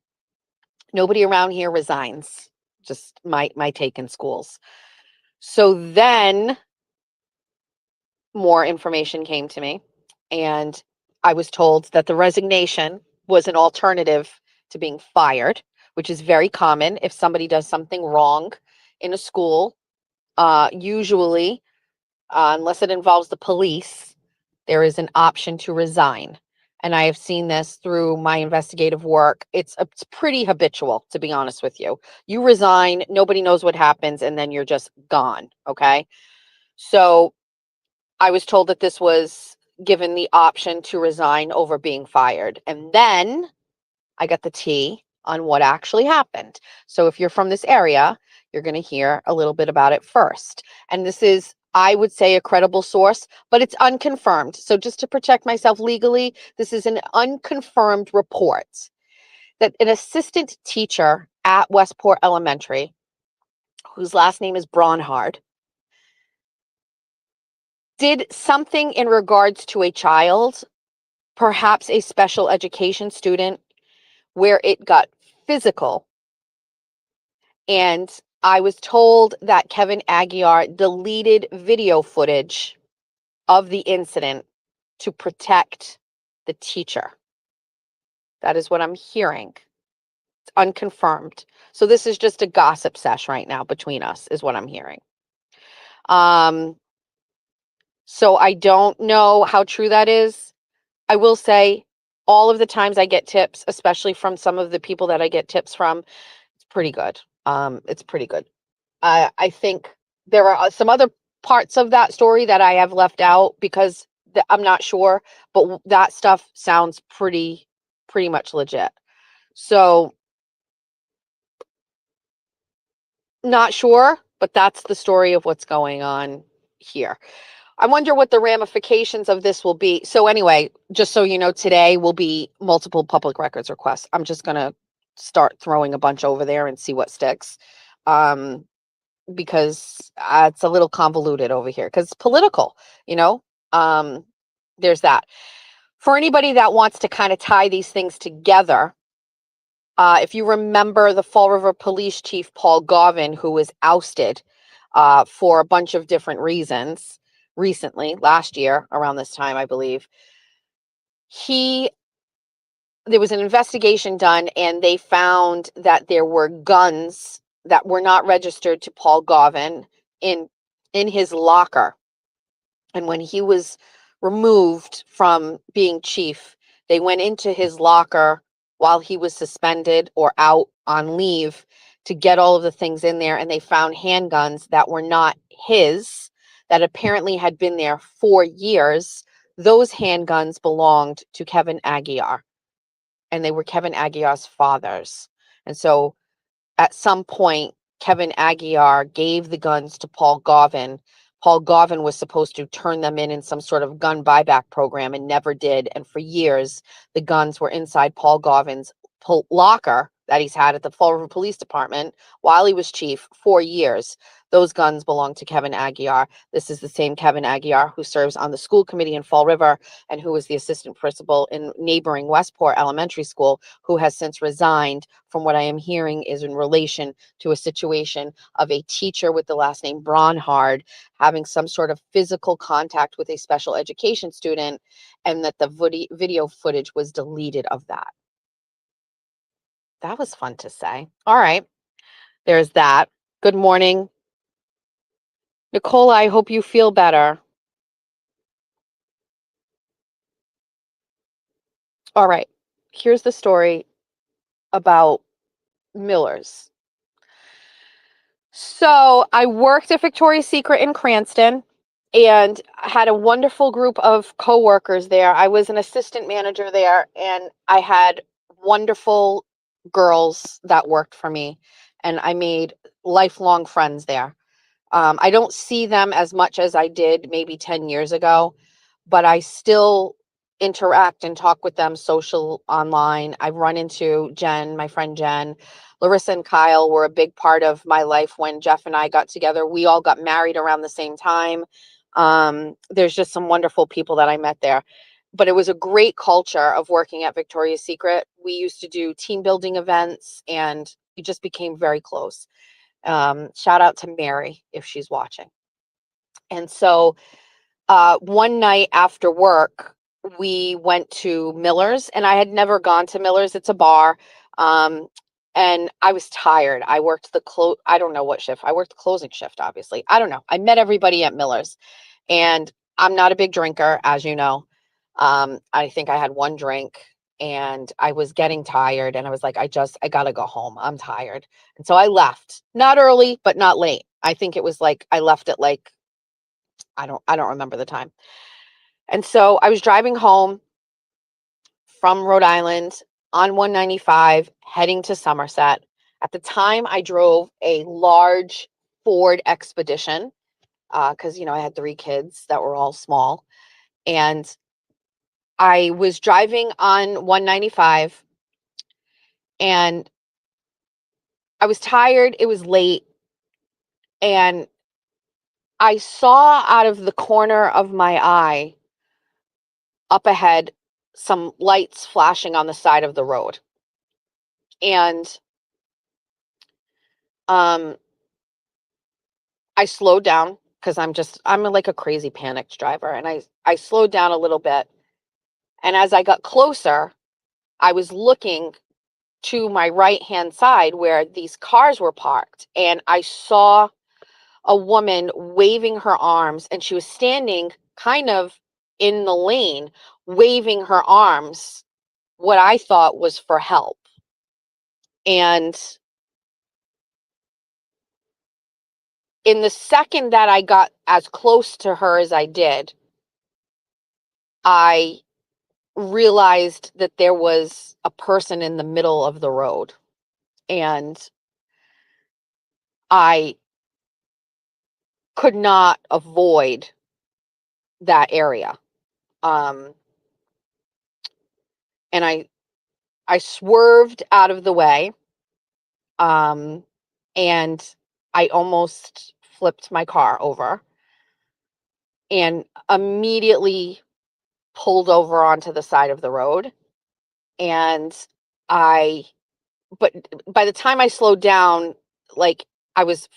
nobody around here resigns. Just my take in schools. So then more information came to me, and I was told that the resignation was an alternative to being fired, which is very common if somebody does something wrong in a school. Usually, unless it involves the police, there is an option to resign. And I have seen this through my investigative work. It's pretty habitual, to be honest with you. You resign, nobody knows what happens, and then you're just gone. Okay. So I was told that this was given the option to resign over being fired. And then I got the tea on what actually happened. So if you're from this area, you're going to hear a little bit about it first. And this is, I would say, a credible source, but it's unconfirmed. So just to protect myself legally, this is an unconfirmed report that an assistant teacher at Westport Elementary, whose last name is Bronhard, did something in regards to a child, perhaps a special education student, where it got physical. And I was told that Kevin Aguiar deleted video footage of the incident to protect the teacher. That is what I'm hearing. It's unconfirmed. So this is just a gossip sesh right now between us, is what I'm hearing. So I don't know how true that is. I will say all of the times I get tips, especially from some of the people that I get tips from, it's pretty good. It's pretty good. I think there are some other parts of that story that I have left out because I'm not sure, but that stuff sounds pretty much legit. So not sure, but that's the story of what's going on here. I wonder what the ramifications of this will be. So anyway, just so you know, today will be multiple public records requests. I'm just going to start throwing a bunch over there and see what sticks. Because it's a little convoluted over here because it's political, you know. There's that. For anybody that wants to kind of tie these things together, if you remember the Fall River Police Chief Paul Garvin, who was ousted for a bunch of different reasons recently, last year around this time, I believe, there was an investigation done, and they found that there were guns that were not registered to Paul Garvin in his locker. And when he was removed from being chief, they went into his locker while he was suspended or out on leave to get all of the things in there, and they found handguns that were not his, that apparently had been there for years. Those handguns belonged to Kevin Aguiar, and they were Kevin Aguiar's father's. And so at some point, Kevin Aguiar gave the guns to Paul Garvin. Paul Garvin was supposed to turn them in some sort of gun buyback program and never did. And for years, the guns were inside Paul Garvin's locker that he's had at the Fall River Police Department while he was chief for years. Those guns belong to Kevin Aguiar. This is the same Kevin Aguiar who serves on the school committee in Fall River and who was the assistant principal in neighboring Westport Elementary School, who has since resigned. From what I am hearing is in relation to a situation of a teacher with the last name Bronhard having some sort of physical contact with a special education student, and that the video footage was deleted of that. That was fun to say. All right. There's that. Good morning. Nicole, I hope you feel better. All right. Here's the story about Miller's. So I worked at Victoria's Secret in Cranston and had a wonderful group of coworkers there. I was an assistant manager there, and I had wonderful girls that worked for me. and I made lifelong friends there. I don't see them as much as I did maybe 10 years ago, but I still interact and talk with them social online. I've run into Jen, my friend Jen. Larissa and Kyle were a big part of my life when Jeff and I got together. We all got married around the same time. There's just some wonderful people that I met there. But it was a great culture of working at Victoria's Secret. We used to do team building events and we just became very close. Shout out to Mary if she's watching. And so one night after work, we went to Miller's, and I had never gone to Miller's. It's a bar. Um, and I was tired. I worked I don't know what shift. I worked the closing shift, obviously. I don't know. I met everybody at Miller's, and I'm not a big drinker, as you know. I think I had one drink and I was getting tired and I was like, I gotta go home. I'm tired. And so I left, not early, but not late. I think it was like, I left at like, I don't remember the time. And so I was driving home from Rhode Island on 195, heading to Somerset. At the time, I drove a large Ford Expedition because, I had 3 kids that were all small. And I was driving on 195 and I was tired. It was late. And I saw out of the corner of my eye up ahead some lights flashing on the side of the road. And um, I slowed down because I'm like a crazy panicked driver. And I slowed down a little bit. And as I got closer, I was looking to my right hand side where these cars were parked. And I saw a woman waving her arms, and she was standing kind of in the lane, waving her arms, what I thought was for help. And in the second that I got as close to her as I did, I realized that there was a person in the middle of the road. And I could not avoid that area. Um, and I swerved out of the way. And I almost flipped my car over and immediately pulled over onto the side of the road. And I, but by the time I slowed down, like I was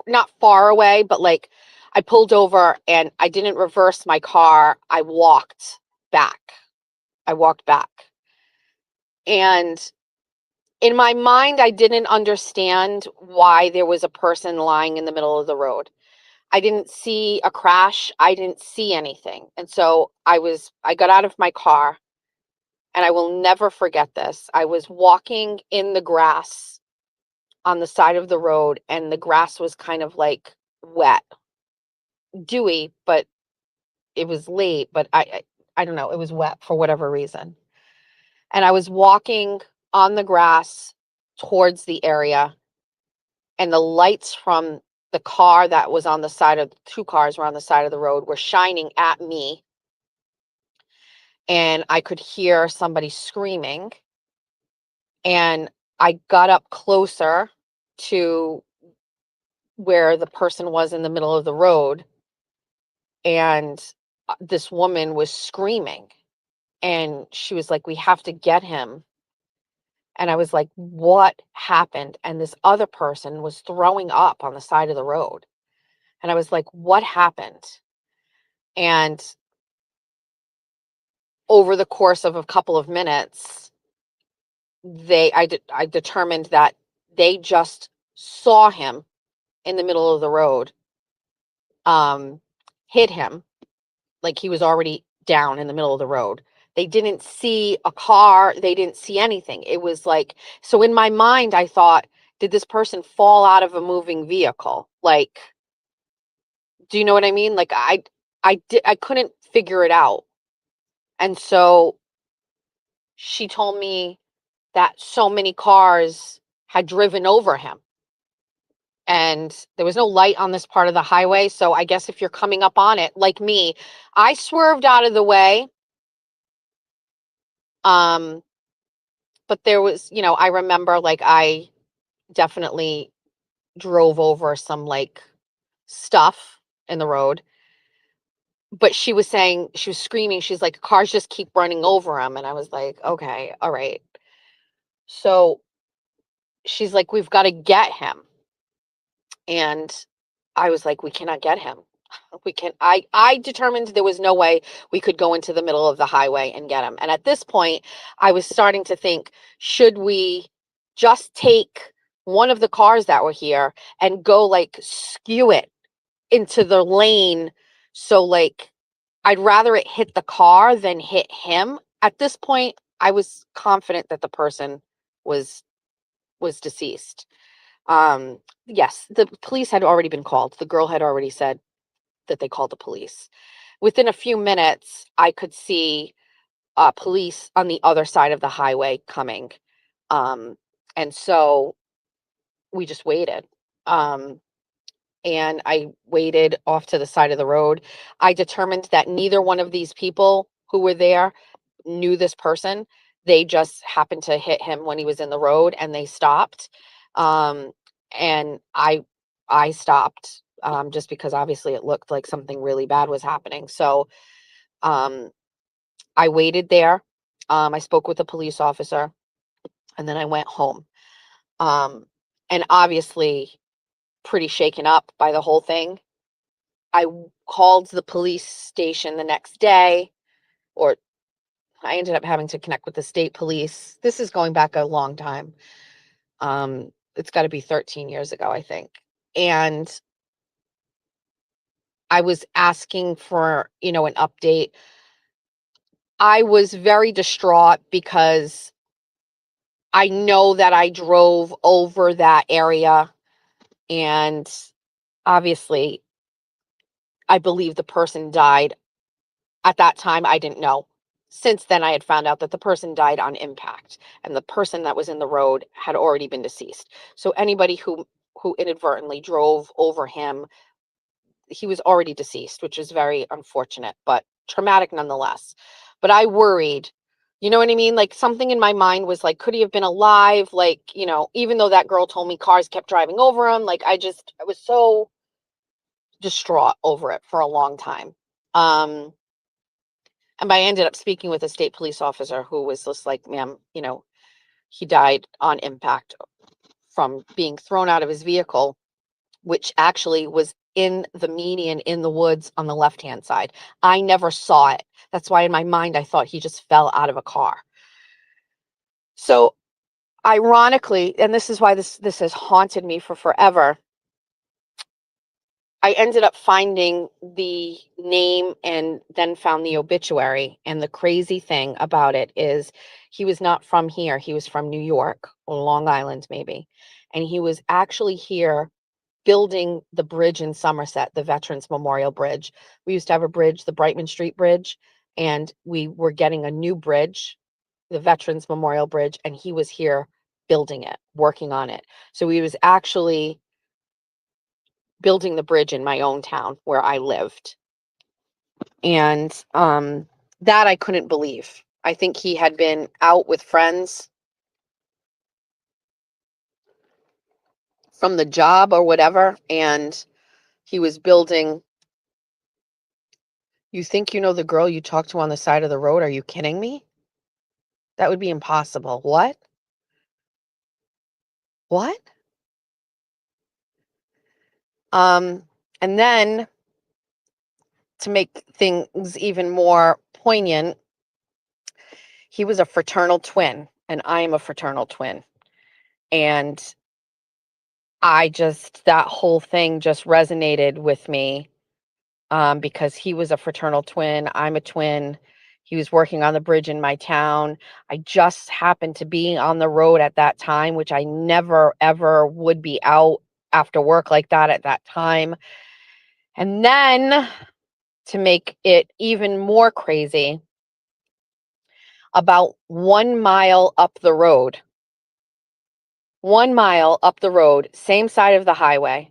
not far away, but like I pulled over and I didn't reverse my car. I walked back. I walked back. And in my mind, I didn't understand why there was a person lying in the middle of the road. I didn't see a crash. I didn't see anything. And so I got out of my car and I will never forget this. I was walking in the grass on the side of the road and the grass was kind of like wet, dewy, but it was late, but I don't know, it was wet for whatever reason. And I was walking on the grass towards the area and the lights from the car that was on the side of 2 cars were on the side of the road were shining at me. And I could hear somebody screaming. And I got up closer to where the person was in the middle of the road. And this woman was screaming. And she was like, "We have to get him." And I was like, "What happened?" And this other person was throwing up on the side of the road. And I was like, "What happened?" And over the course of a couple of minutes, I determined that they just saw him in the middle of the road, um, hit him like he was already down in the middle of the road. They didn't see a car. They didn't see anything. It was like, so in my mind, I thought, did this person fall out of a moving vehicle? Like, do you know what I mean? Like I couldn't figure it out. And so she told me that so many cars had driven over him. and there was no light on this part of the highway. So I guess if you're coming up on it, like me, I swerved out of the way. But there was, I remember like I definitely drove over some like stuff in the road. But she was saying, she was screaming, she's like, cars just keep running over him. And I was like, okay, all right. So she's like, we've got to get him. And I was like, we cannot get him. We can I determined there was no way we could go into the middle of the highway and get him. And at this point, I was starting to think, should we just take one of the cars that were here and go like skew it into the lane? So like I'd rather it hit the car than hit him. At this point, I was confident that the person was deceased. Yes, the police had already been called. The girl had already said that they called the police. Within a few minutes, I could see police on the other side of the highway coming. Um, and so we just waited. Um, and I waited off to the side of the road. I determined that neither one of these people who were there knew this person. They just happened to hit him when he was in the road and they stopped. Um, and I stopped just because obviously it looked like something really bad was happening. So um, I waited there. I spoke with the police officer and then I went home. Um, and obviously pretty shaken up by the whole thing. Called the police station the next day, or I ended up having to connect with the state police. This is going back a long time. It's got to be 13 years ago, I think. And I was asking for, an update. I was very distraught because I know that I drove over that area and obviously I believe the person died. At that time, I didn't know. Since then, I had found out that the person died on impact, and the person that was in the road had already been deceased. So anybody who inadvertently drove over him, he was already deceased, which is very unfortunate, but traumatic nonetheless. But I worried, you know what I mean? Like something in my mind was like, could he have been alive? Like, even though that girl told me cars kept driving over him, like I was so distraught over it for a long time. Um, And I ended up speaking with a state police officer who was just like, ma'am, he died on impact from being thrown out of his vehicle, which actually was in the median in the woods on the left-hand side. I never saw it. That's why in my mind, I thought he just fell out of a car. So ironically, and this is why this has haunted me for forever, I ended up finding the name and then found the obituary. And the crazy thing about it is he was not from here. He was from New York or Long Island, maybe. And he was actually here building the bridge in Somerset, the Veterans Memorial Bridge. We used to have a bridge, the Brightman Street Bridge, and we were getting a new bridge, the Veterans Memorial Bridge, and he was here building it, working on it. So he was actually building the bridge in my own town where I lived. And that I couldn't believe. I think he had been out with friends from the job or whatever, and he was building. You think you know the girl you talked to on the side of the road? Are you kidding me? That would be impossible. What? What? Um, and then to make things even more poignant, he was a fraternal twin, and I am a fraternal twin. And that whole thing just resonated with me because he was a fraternal twin. I'm a twin. He was working on the bridge in my town. I just happened to be on the road at that time, which I never, ever would be out after work like that at that time. And then to make it even more crazy, about 1 mile up the road, 1 mile up the road, same side of the highway,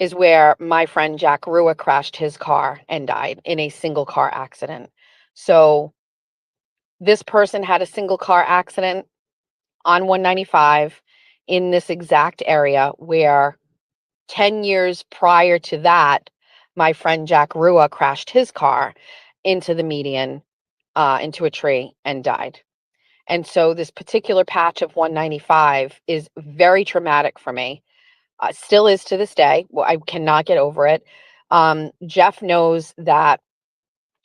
is where my friend Jack Rua crashed his car and died in a single car accident. So this person had a single car accident on 195 in this exact area where 10 years prior to that, my friend Jack Rua crashed his car into the median, into a tree and died. And so this particular patch of 195 is very traumatic for me. Still is to this day. Well, I cannot get over it. Jeff knows that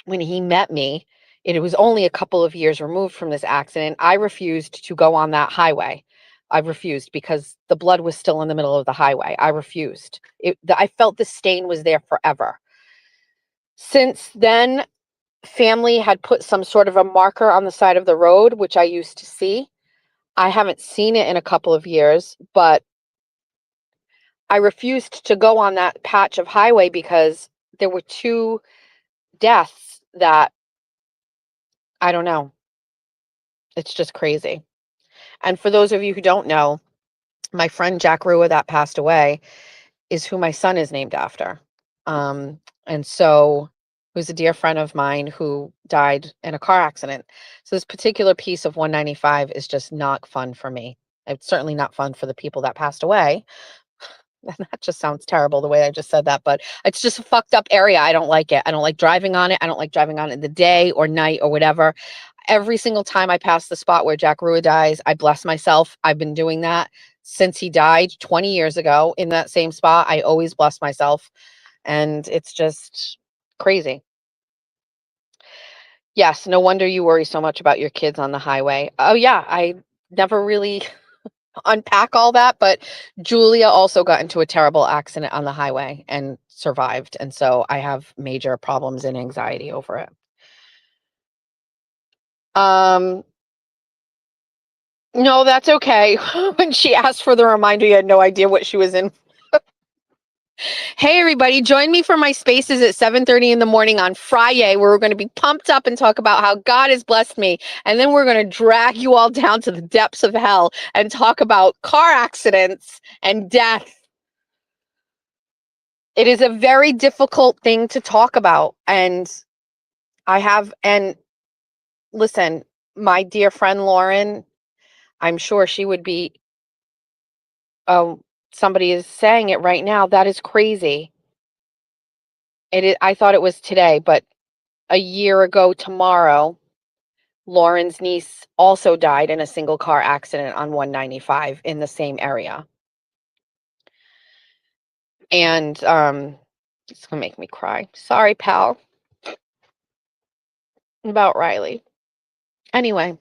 when he met me, it was only a couple of years removed from this accident. I refused to go on that highway. I refused because the blood was still in the middle of the highway. I refused. I felt the stain was there forever. Since then, family had put some sort of a marker on the side of the road, which I used to see. I haven't seen it in a couple of years, but I refused to go on that patch of highway because there were 2 deaths that I don't know. It's just crazy. And for those of you who don't know, my friend Jack Rua that passed away is who my son is named after. And so who's a dear friend of mine who died in a car accident. So this particular piece of 195 is just not fun for me. It's certainly not fun for the people that passed away. That just sounds terrible the way I just said that, but it's just a fucked up area. I don't like it. I don't like driving on it. I don't like driving on it in the day or night or whatever. Every single time I pass the spot where Jack Rua dies, I bless myself. I've been doing that since he died 20 years ago in that same spot. I always bless myself. And it's just crazy. Yes, no wonder you worry so much about your kids on the highway. Oh, yeah, I never really unpack all that, but Julia also got into a terrible accident on the highway and survived. And so I have major problems and anxiety over it. No, that's okay. When she asked for the reminder, you had no idea what she was in. Hey, everybody, join me for my spaces at 7:30 in the morning on Fri-YAY, where we're going to be pumped up and talk about how God has blessed me. And then we're going to drag you all down to the depths of hell and talk about car accidents and death. It is a very difficult thing to talk about. And listen, my dear friend Lauren, I'm sure she would be, oh, somebody is saying it right now. That is crazy. I thought it was today, but a year ago tomorrow, Lauren's niece also died in a single car accident on 195 in the same area. And it's gonna make me cry. Sorry, pal. About Riley. Anyway.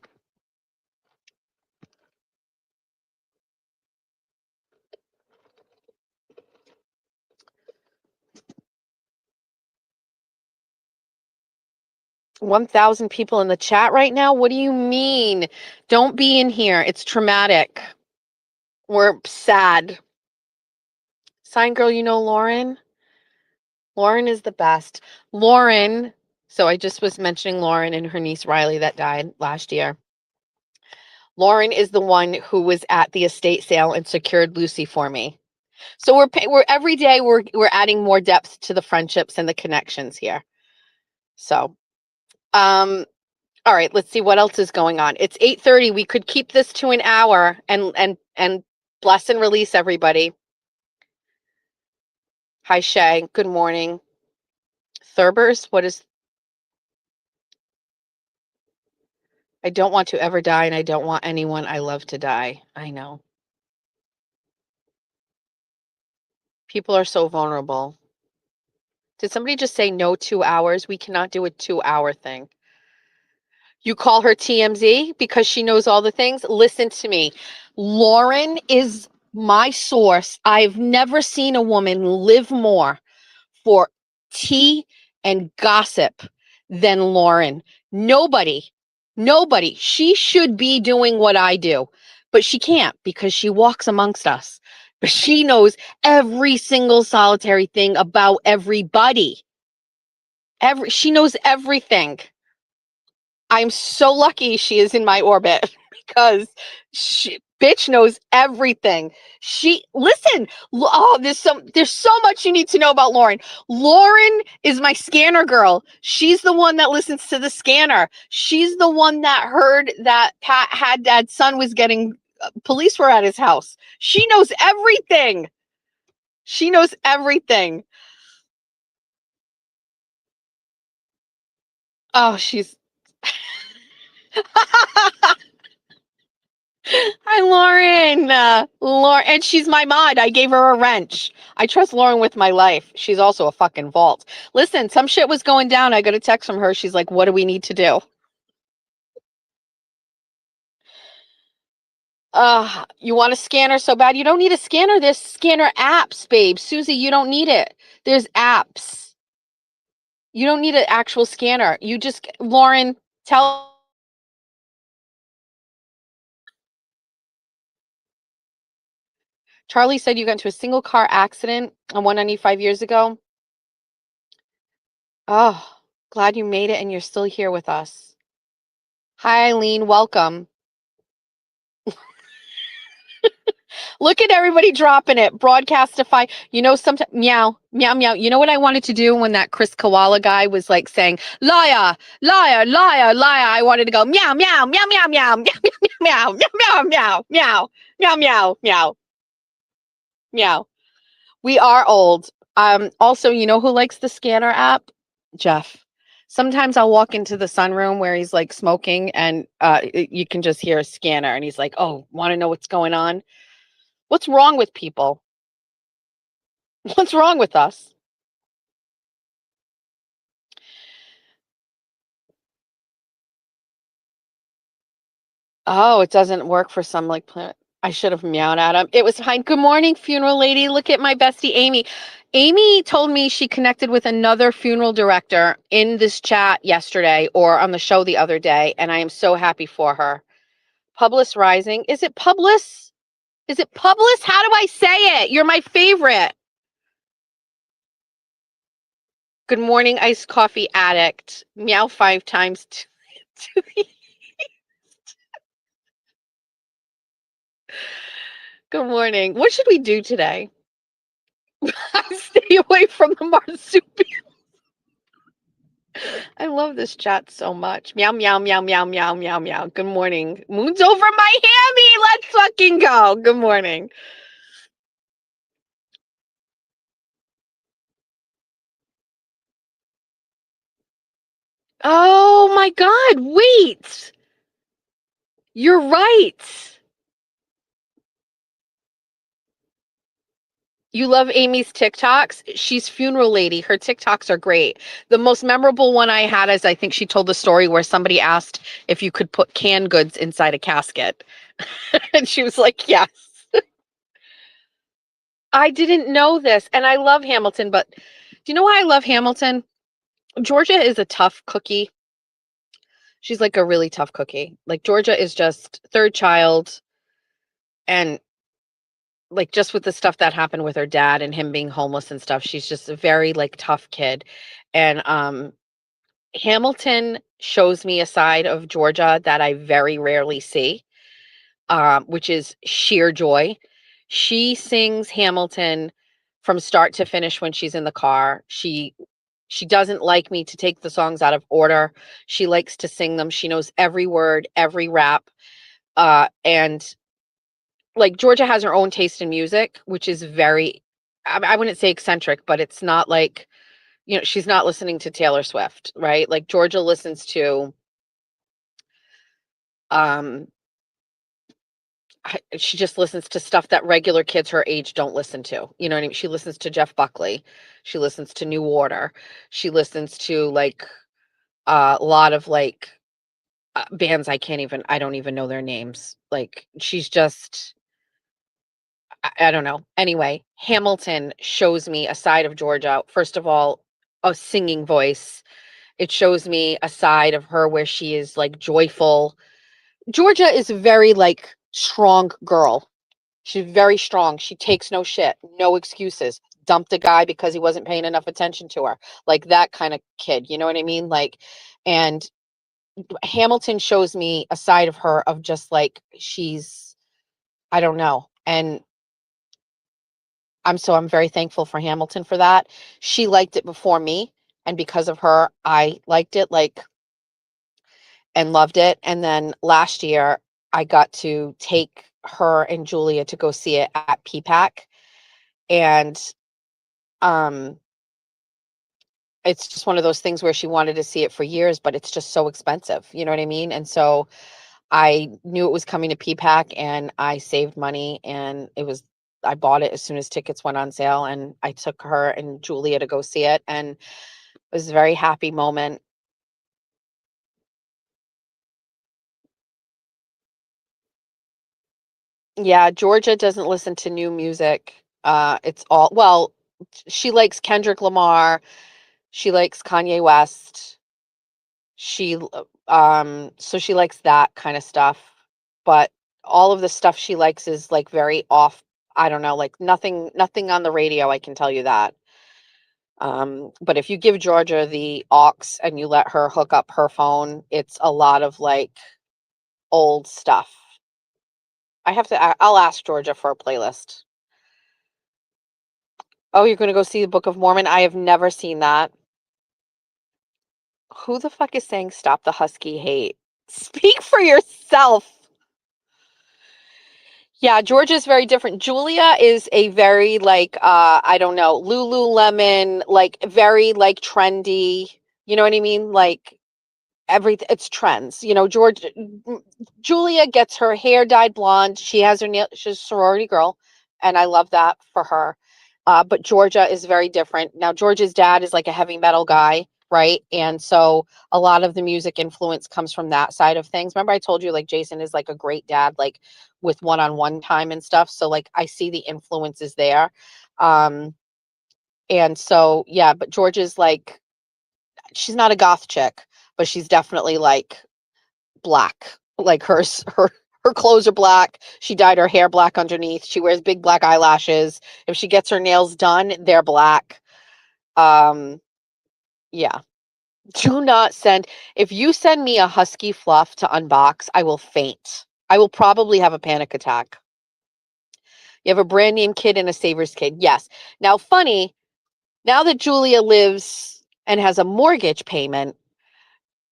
$1,000 people in the chat right now? What do you mean? Don't be in here. It's traumatic. We're sad. Sign girl, you know Lauren? Lauren is the best. Lauren, so I just was mentioning Lauren and her niece Riley that died last year. Lauren is the one who was at the estate sale and secured Lucy for me. So we're every day we're adding more depth to the friendships and the connections here. So, all right, let's see what else is going on. It's 8:30. We could keep this to an hour and bless and release everybody. Hi Shay, good morning. Thurbers, what is I don't want to ever die and I don't want anyone I love to die. I know. People are so vulnerable. Did somebody just say no 2 hours? We cannot do a 2-hour thing. You call her TMZ because she knows all the things? Listen to me. Lauren is my source. I've never seen a woman live more for tea and gossip than Lauren. Nobody. She should be doing what I do, but she can't because she walks amongst us. But she knows every single solitary thing about everybody. She knows everything. I'm so lucky she is in my orbit because Bitch knows everything. Listen. Oh, there's so much you need to know about Lauren. Lauren is my scanner girl. She's the one that listens to the scanner. She's the one that heard that Pat had dad's son was getting police were at his house. She knows everything. She knows everything. Oh, she's Hi, Lauren. Lauren, and she's my mod. I gave her a wrench. I trust Lauren with my life. She's also a fucking vault. Listen, some shit was going down. I got a text from her. She's like, "What do we need to do?" You want a scanner so bad? You don't need a scanner. There's scanner apps, babe. Susie, you don't need it. There's apps. You don't need an actual scanner. You just, Lauren, tell. Charlie said you got into a single car accident on 195 years ago. Oh, glad you made it and you're still here with us. Hi, Eileen. Welcome. Look at everybody dropping it. Broadcastify. You know, sometimes meow, meow, meow. You know what I wanted to do when that Chris Koala guy was like saying, liar, liar, liar, liar. I wanted to go meow, meow, meow, meow, meow, meow, meow, meow, meow, meow, meow, meow, meow, meow, meow. We are old. Also, you know who likes the scanner app? Jeff. Sometimes I'll walk into the sunroom where he's like smoking and you can just hear a scanner and he's like, oh, want to know what's going on? What's wrong with people? What's wrong with us? Oh, it doesn't work for some like planet. I should have meowed at him. It was fine. Good morning, funeral lady. Look at my bestie, Amy. Amy told me she connected with another funeral director in this chat yesterday or on the show the other day, and I am so happy for her. Publis Rising. Is it Publis? Is it Publis? How do I say it? You're my favorite. Good morning, iced coffee addict. Meow 5 times. Good morning. What should we do today? Stay away from the marsupial. I love this chat so much. Meow, meow, meow, meow, meow, meow, meow. Good morning. Moon's over my hammy. Let's fucking go. Good morning. Oh my God. Wait. You're right. You love Amy's TikToks? She's funeral lady. Her TikToks are great. The most memorable one I had is I think she told the story where somebody asked if you could put canned goods inside a casket. And she was like, yes. I didn't know this. And I love Hamilton, but do you know why I love Hamilton? Georgia is a tough cookie. She's like a really tough cookie. Like Georgia is just third child and like just with the stuff that happened with her dad and him being homeless and stuff, she's just a very like tough kid. And Hamilton shows me a side of Georgia that I very rarely see, which is sheer joy. She sings Hamilton from start to finish when she's in the car. She doesn't like me to take the songs out of order. She likes to sing them. She knows every word, every rap. And like Georgia has her own taste in music, which is very, I wouldn't say eccentric, but it's not like, she's not listening to Taylor Swift, right? Like Georgia listens to, um, she just listens to stuff that regular kids her age don't listen to. You know what I mean? She listens to Jeff Buckley. She listens to New Order. She listens to like a lot of like bands I don't even know their names. Like she's just, I don't know. Anyway, Hamilton shows me a side of Georgia. First of all, a singing voice. It shows me a side of her where she is like joyful. Georgia is a very like strong girl. She's very strong. She takes no shit, no excuses. Dumped a guy because he wasn't paying enough attention to her. Like that kind of kid. You know what I mean? Like, and Hamilton shows me a side of her of just like she's I don't know. And I'm very thankful for Hamilton for that. She liked it before me, and because of her, I liked it, like, and loved it. And then last year, I got to take her and Julia to go see it at PPAC, and um, it's just one of those things where she wanted to see it for years, but it's just so expensive. You know what I mean? And so I knew it was coming to PPAC, and I saved money, and I bought it as soon as tickets went on sale, and I took her and Julia to go see it, and it was a very happy moment. Yeah, Georgia doesn't listen to new music. It's all, well, she likes Kendrick Lamar, she likes Kanye West. So she likes that kind of stuff, but all of the stuff she likes is like very off. I don't know, like nothing on the radio, I can tell you that. But if you give Georgia the aux and you let her hook up her phone, it's a lot of like old stuff. I'll ask Georgia for a playlist. Oh, you're going to go see the Book of Mormon? I have never seen that. Who the fuck is saying stop the husky hate? Speak for yourself. Yeah, Georgia's very different. Julia is a very like I don't know, Lululemon, like very like trendy. You know what I mean? Like everything, it's trends. You know, Julia gets her hair dyed blonde. She has her nail. She's a sorority girl, and I love that for her. But Georgia is very different. Now, Georgia's dad is like a heavy metal guy, right? And so a lot of the music influence comes from that side of things. Remember, I told you like Jason is like a great dad, like with one-on-one time and stuff. So like I see the influences there. Um, and so yeah, but Georgia's like, she's not a goth chick, but she's definitely like black. Like her clothes are black. She dyed her hair black underneath. She wears big black eyelashes. If she gets her nails done, they're black. Um, yeah. Do not send If you send me a husky fluff to unbox, I will faint. I will probably have a panic attack. You have a brand name kid and a Savers kid. Yes. Now, funny, now that Julia lives and has a mortgage payment,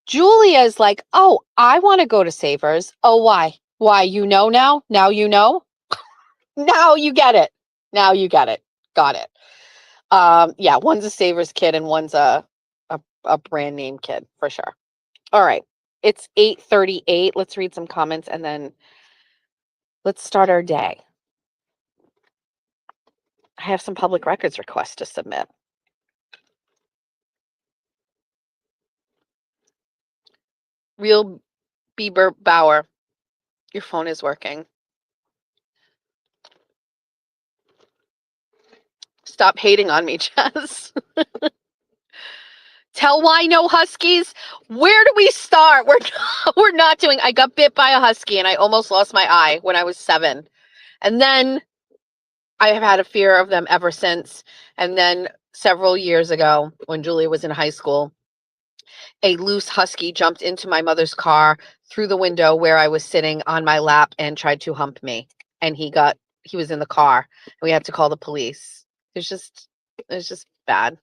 Julia's like, "Oh, I want to go to Savers." Oh, why? Why? You know now? Now you know? Now you get it. Now you get it. Got it. Yeah, one's a Savers kid and one's a brand name kid for sure. All right. It's 8:38. Let's read some comments and then let's start our day. I have some public records requests to submit. Real Bieber Bauer, your phone is working. Stop hating on me, Jess. Tell why no huskies. Where do we start? We're not doing. I got bit by a husky and I almost lost my eye when I was 7. And then I have had a fear of them ever since. And then several years ago, when Julia was in high school, a loose husky jumped into my mother's car through the window where I was sitting on my lap and tried to hump me. And he was in the car. And we had to call the police. It's just bad.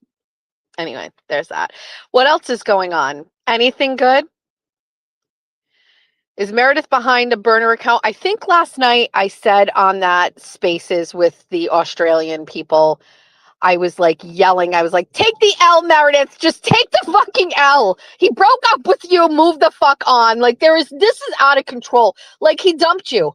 Anyway, there's that. What else is going on? Anything good? Is Meredith behind a burner account? I think last night I said on that Spaces with the Australian people, I was like yelling. I was like, take the L, Meredith. Just take the fucking L. He broke up with you. Move the fuck on. Like, this is out of control. Like, he dumped you.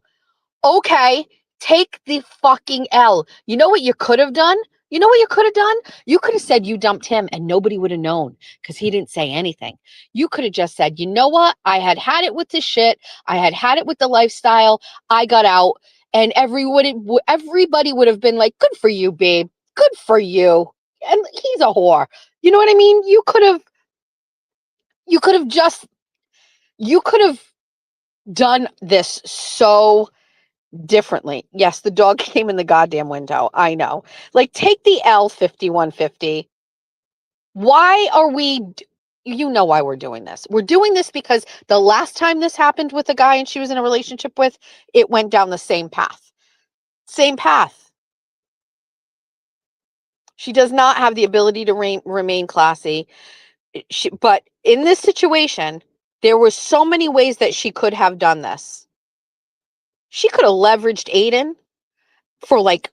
Okay, take the fucking L. You know what you could have done? You know what you could have done? You could have said you dumped him and nobody would have known because he didn't say anything. You could have just said, you know what? I had it with the shit. I had it with the lifestyle. I got out, and everybody would have been like, good for you, babe. Good for you. And he's a whore. You know what I mean? You could have just, you could have done this so differently. Yes, the dog came in the goddamn window. I know. Like, take the L 5150. Why are we, you know why we're doing this. We're doing this because the last time this happened with a guy and she was in a relationship with, it went down the same path. Same path. She does not have the ability to remain classy. But in this situation, there were so many ways that she could have done this. She could have leveraged Aiden for like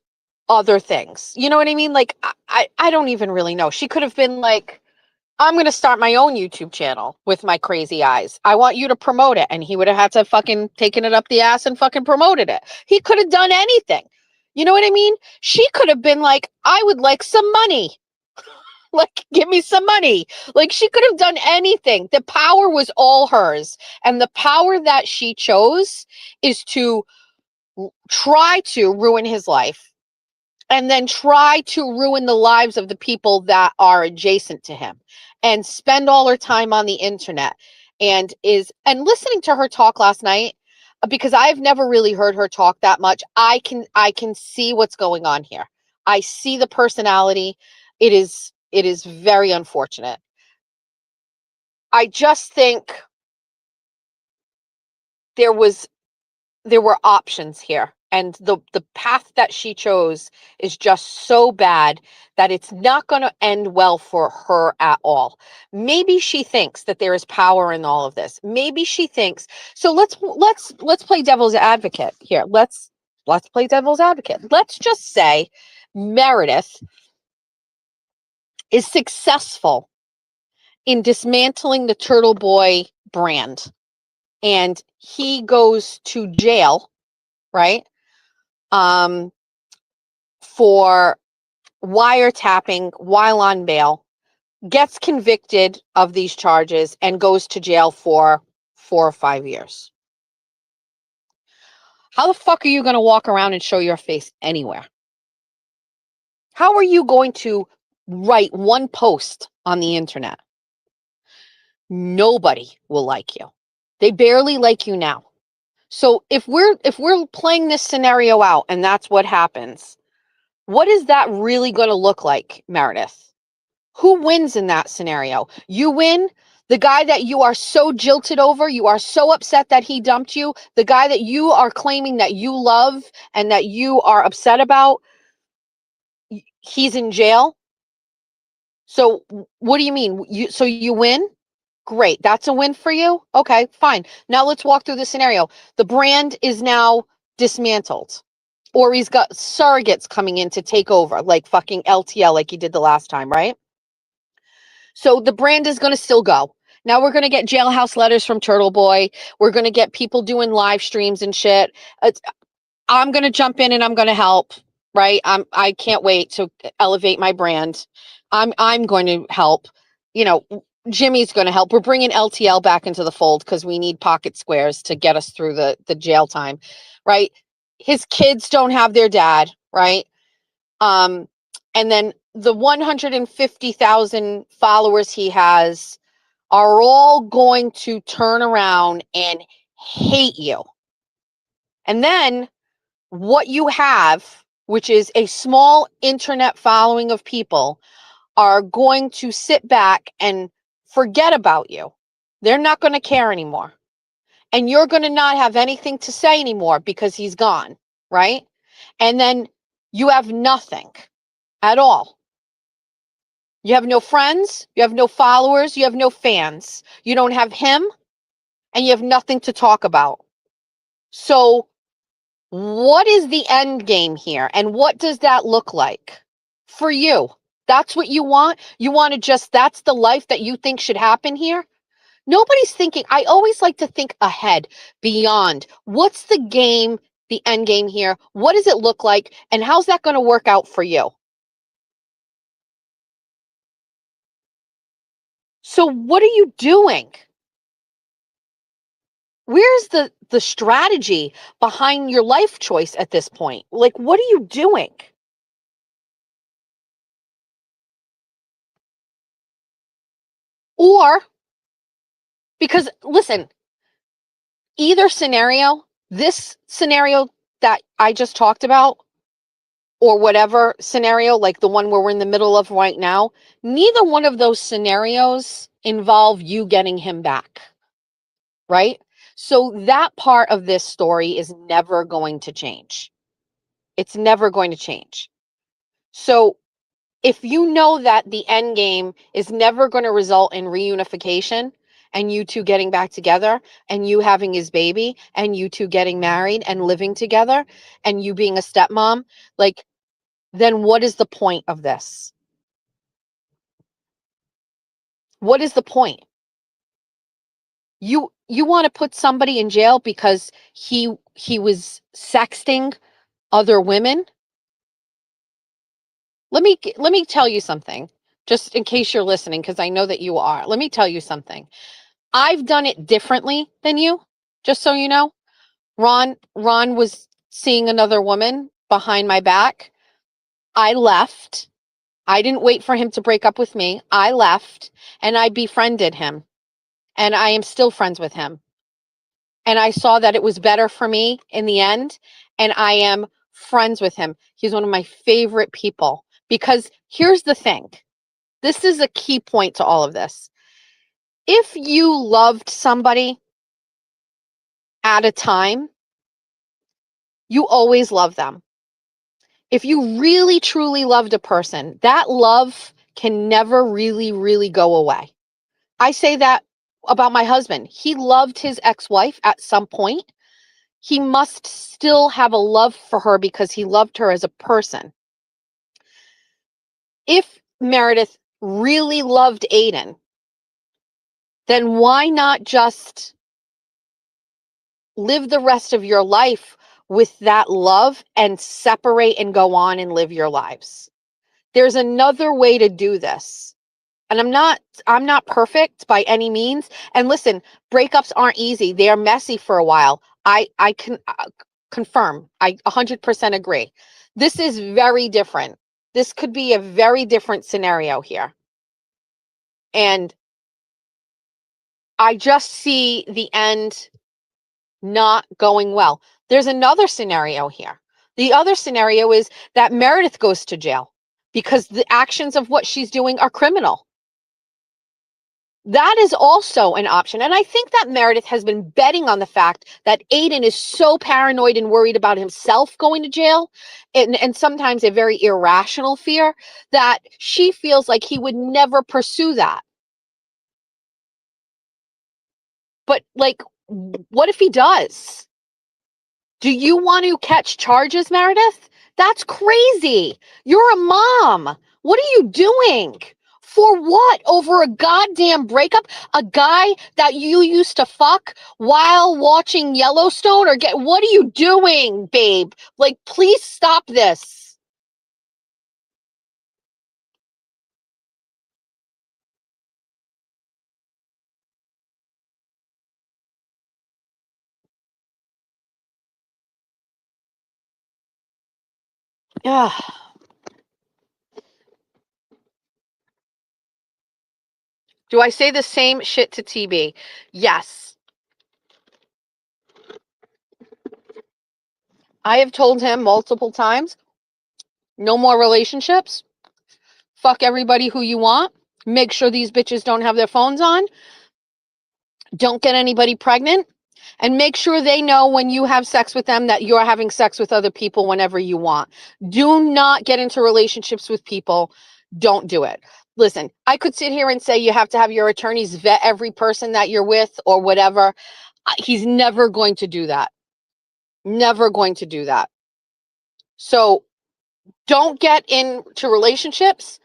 other things. You know what I mean? Like, I don't even really know. She could have been like, I'm going to start my own YouTube channel with my crazy eyes. I want you to promote it. And he would have had to fucking taken it up the ass and fucking promoted it. He could have done anything. You know what I mean? She could have been like, I would like some money. Like, give me some money. Like, she could have done anything. The power was all hers. And the power that she chose is to try to ruin his life and then try to ruin the lives of the people that are adjacent to him and spend all her time on the internet and listening to her talk last night, because I've never really heard her talk that much. I can see what's going on here. I see the personality. It is very unfortunate. I just think there were options here, and the path that she chose is just so bad that it's not going to end well for her at all. Maybe she thinks that there is power in all of this. Maybe she thinks. So let's play devil's advocate here. Let's play devil's advocate. Let's just say Meredith is successful in dismantling the Turtle Boy brand, and he goes to jail, right? For wiretapping while on bail, gets convicted of these charges, and goes to jail for 4 or 5 years. How the fuck are you going to walk around and show your face anywhere? How are you going to write one post on the internet? Nobody will like you. They barely like you now. So if we're playing this scenario out and that's what happens, what is that really going to look like, Meredith? Who wins in that scenario? You win. The guy that you are so jilted over, you are so upset that he dumped you, the guy that you are claiming that you love and that you are upset about, he's in jail. So what do you mean? So you win? Great. That's a win for you? Okay, fine. Now let's walk through the scenario. The brand is now dismantled. Or he's got surrogates coming in to take over, like fucking LTL, like he did the last time, right? So the brand is going to still go. Now we're going to get jailhouse letters from Turtle Boy. We're going to get people doing live streams and shit. I'm going to jump in and I'm going to help, right? I can't wait to elevate my brand. I'm going to help. You know, Jimmy's going to help. We're bringing LTL back into the fold because we need pocket squares to get us through the jail time, right? His kids don't have their dad, right? And then the 150,000 followers he has are all going to turn around and hate you. And then what you have, which is a small internet following of people, are going to sit back and forget about you. They're not going to care anymore. And you're going to not have anything to say anymore because he's gone, right? And then you have nothing at all. You have no friends, you have no followers, you have no fans. You don't have him, and you have nothing to talk about. So what is the end game here? And what does that look like for you? That's what you want? You want to just, that's the life that you think should happen here? Nobody's thinking. I always like to think ahead, beyond. What's the game, the end game here? What does it look like? And how's that going to work out for you? So what are you doing? Where's the strategy behind your life choice at this point? Like, what are you doing? Or, because listen, either scenario, this scenario that I just talked about, or whatever scenario, like the one where we're in the middle of right now, neither one of those scenarios involve you getting him back, right? So that part of this story is never going to change. It's never going to change. So if you know that the end game is never going to result in reunification and you two getting back together and you having his baby and you two getting married and living together and you being a stepmom, like, then what is the point of this? What is the point? You want to put somebody in jail because he was sexting other women? Let me tell you something, just in case you're listening, because I know that you are. Let me tell you something. I've done it differently than you, just so you know. Ron was seeing another woman behind my back. I left. I didn't wait for him to break up with me. I left and I befriended him. And I am still friends with him. And I saw that it was better for me in the end. And I am friends with him. He's one of my favorite people. Because here's the thing. This is a key point to all of this. If you loved somebody at a time, you always love them. If you really, truly loved a person, that love can never really, really go away. I say that about my husband. He loved his ex-wife at some point. He must still have a love for her because he loved her as a person. If Meredith really loved Aiden, then why not just live the rest of your life with that love and separate and go on and live your lives? There's another way to do this. And I'm not perfect by any means. And listen, breakups aren't easy. They are messy for a while. I can confirm. I 100% agree. This is very different. This could be a very different scenario here. And I just see the end not going well. There's another scenario here. The other scenario is that Meredith goes to jail because the actions of what she's doing are criminal. That is also an option. And I think that Meredith has been betting on the fact that Aiden is so paranoid and worried about himself going to jail, and sometimes a very irrational fear, that she feels like he would never pursue that. But like, what if he does? Do you want to catch charges, Meredith? That's crazy. You're a mom. What are you doing? For what? Over a goddamn breakup? A guy that you used to fuck while watching Yellowstone? Or what are you doing, babe? Like, please stop this. Yeah. Do I say the same shit to TB? Yes. I have told him multiple times, no more relationships. Fuck everybody who you want. Make sure these bitches don't have their phones on. Don't get anybody pregnant. And make sure they know when you have sex with them that you're having sex with other people whenever you want. Do not get into relationships with people. Don't do it. Listen, I could sit here and say you have to have your attorneys vet every person that you're with or whatever. He's never going to do that. Never going to do that. So don't get into relationships.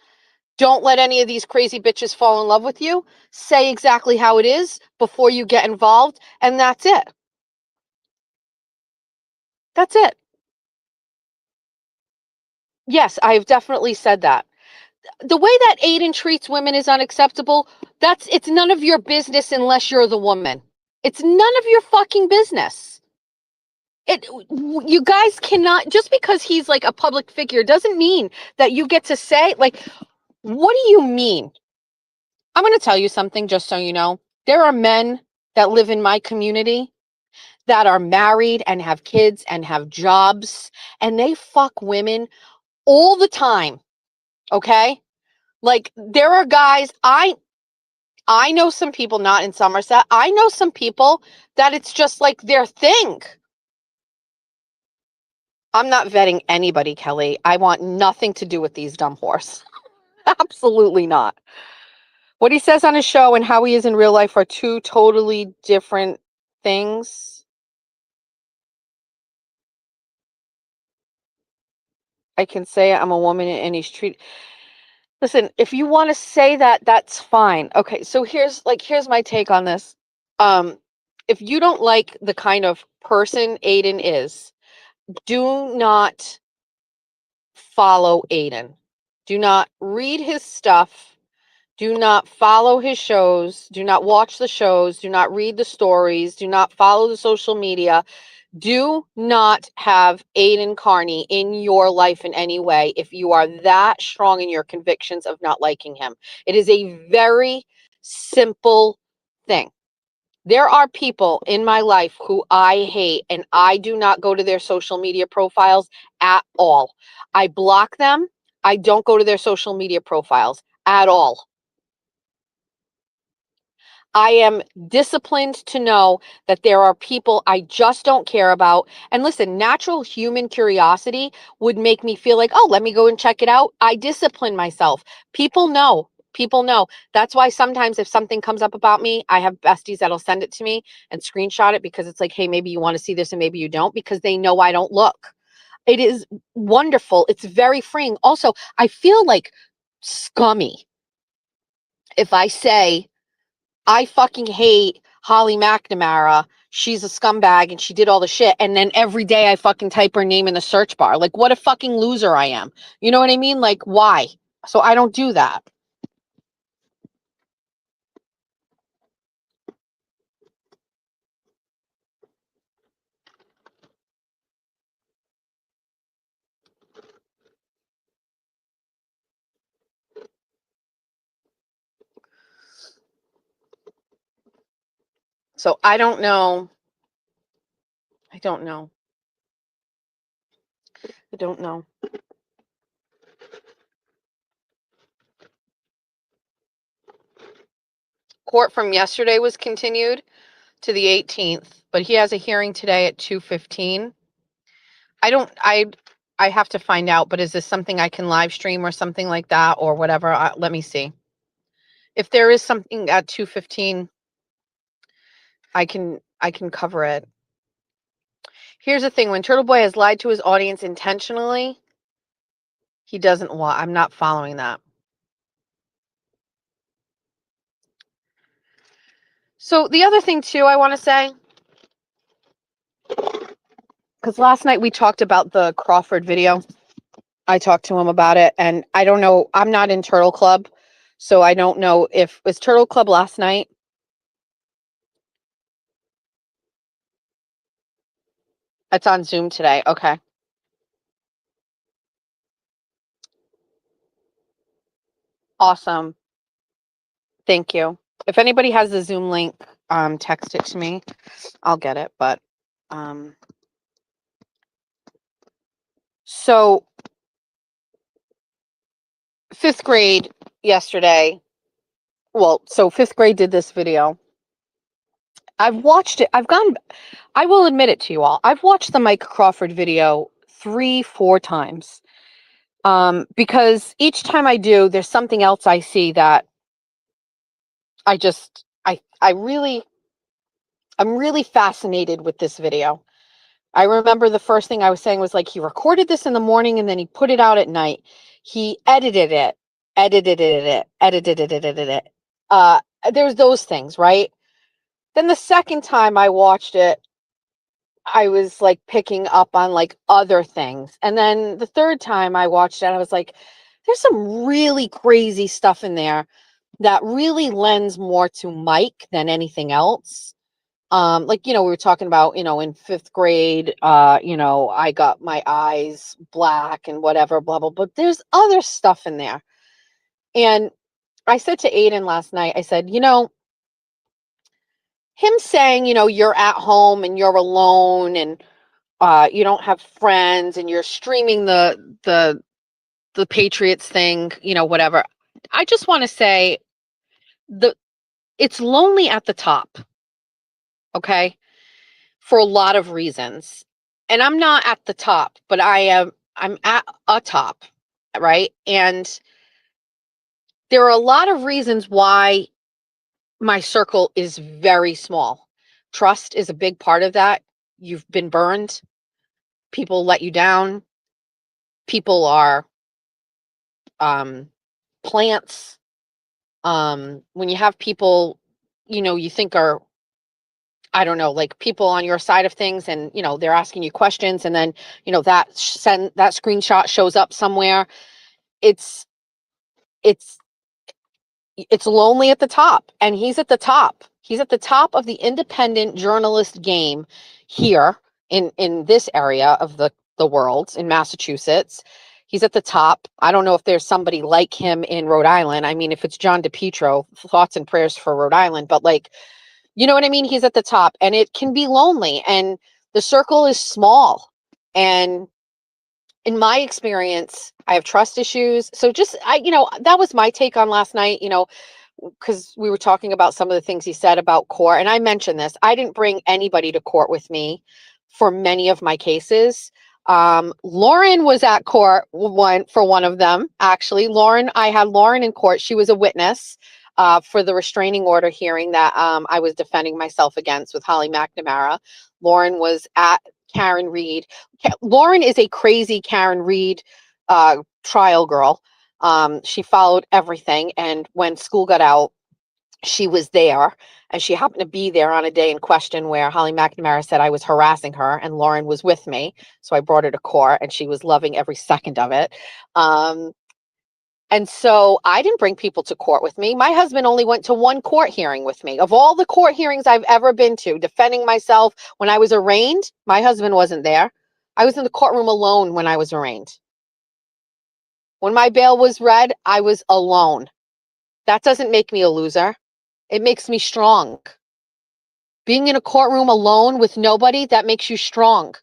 Don't let any of these crazy bitches fall in love with you. Say exactly how it is before you get involved, and that's it. That's it. Yes, I've definitely said that. The way that Aiden treats women is unacceptable. It's none of your business unless you're the woman. It's none of your fucking business. You guys cannot, just because he's like a public figure doesn't mean that you get to say, like, what do you mean? I'm going to tell you something just so you know. There are men that live in my community that are married and have kids and have jobs, and they fuck women all the time. Okay? Like, there are guys, I know some people, not in Somerset. I know some people that it's just like their thing. I'm not vetting anybody, Kelly. I want nothing to do with these dumb whores. Absolutely not. What he says on his show and how he is in real life are two totally different things. I can say I'm a woman and he's treated. Listen, if you want to say that, that's fine. Okay, so here's my take on this. Um, if you don't like the kind of person Aiden is, do not follow Aiden. Do not read his stuff. Do not follow his shows. Do not watch the shows. Do not read the stories. Do not follow the social media. Do not have Aiden Carney in your life in any way if you are that strong in your convictions of not liking him. It is a very simple thing. There are people in my life who I hate, and I do not go to their social media profiles at all. I block them. I don't go to their social media profiles at all. I am disciplined to know that there are people I just don't care about. And listen, natural human curiosity would make me feel like, oh, let me go and check it out. I discipline myself. People know. People know. That's why sometimes if something comes up about me, I have besties that'll send it to me and screenshot it because it's like, hey, maybe you want to see this and maybe you don't, because they know I don't look. It is wonderful. It's very freeing. Also, I feel like scummy if I say, I fucking hate Holly McNamara. She's a scumbag and she did all the shit. And then every day I fucking type her name in the search bar. Like, what a fucking loser I am. You know what I mean? Like, why? So I don't do that. So I don't know. I don't know. I don't know. Court from yesterday was continued to the 18th, but he has a hearing today at 2:15. I have to find out, but is this something I can live stream or something like that or whatever? Let me see. If there is something at 2:15, I can cover it. Here's the thing, when Turtle Boy has lied to his audience intentionally, he doesn't want. I'm not following that. So the other thing too I want to say, because last night we talked about the Crawford video. I talked to him about it, and I don't know, I'm not in Turtle Club, so I don't know if was Turtle Club last night. It's on Zoom today. Okay. Awesome. Thank you. If anybody has the Zoom link, text it to me. I'll get it. But so 5th grade yesterday. Well, so 5th grade did this video. I've watched it. I will admit it to you all. I've watched the Mike Crawford video 3-4 times. Because each time I do, there's something else I see that I'm really fascinated with this video. I remember the first thing I was saying was like, he recorded this in the morning and then he put it out at night. He edited it. There's those things, right? Then the second time I watched it, I was like picking up on like other things. And then the third time I watched it, I was like, there's some really crazy stuff in there that really lends more to Mike than anything else. Like, we were talking about, in 5th grade, I got my eyes black and whatever, blah, blah, but there's other stuff in there. And I said to Aiden last night, I said, him saying, you're at home and you're alone and you don't have friends and you're streaming the Patriots thing, whatever. I just want to say it's lonely at the top. Okay. For a lot of reasons. and I'm not at the top, but I'm at a top, right? And there are a lot of reasons why my circle is very small. Trust is a big part of that. You've been burned. People let you down. People are um, plants. When you have people, you think are, I don't know, like people on your side of things, and they're asking you questions, and then that screenshot shows up somewhere. It's it's it's lonely at the top, and he's at the top. He's at the top of the independent journalist game here in this area of the world in Massachusetts. He's at the top. I don't know if there's somebody like him in Rhode Island. I mean, if it's John DePietro, thoughts and prayers for Rhode Island, but like, you know what I mean? He's at the top, and it can be lonely, and the circle is small. And in my experience, I have trust issues. So that was my take on last night, because we were talking about some of the things he said about court. And I mentioned this. I didn't bring anybody to court with me for many of my cases. Lauren was at court for one of them, actually. I had Lauren in court. She was a witness for the restraining order hearing that I was defending myself against with Holly McNamara. Lauren was at Karen Reed. Lauren is a crazy Karen Reed trial girl. She followed everything. And when school got out, she was there, and she happened to be there on a day in question where Holly McNamara said I was harassing her, and Lauren was with me. So I brought her to court, and she was loving every second of it. And so I didn't bring people to court with me. My husband only went to one court hearing with me. Of all the court hearings I've ever been to, defending myself when I was arraigned, my husband wasn't there. I was in the courtroom alone when I was arraigned. When my bail was read, I was alone. That doesn't make me a loser. It makes me strong. Being in a courtroom alone with nobody, that makes you strong.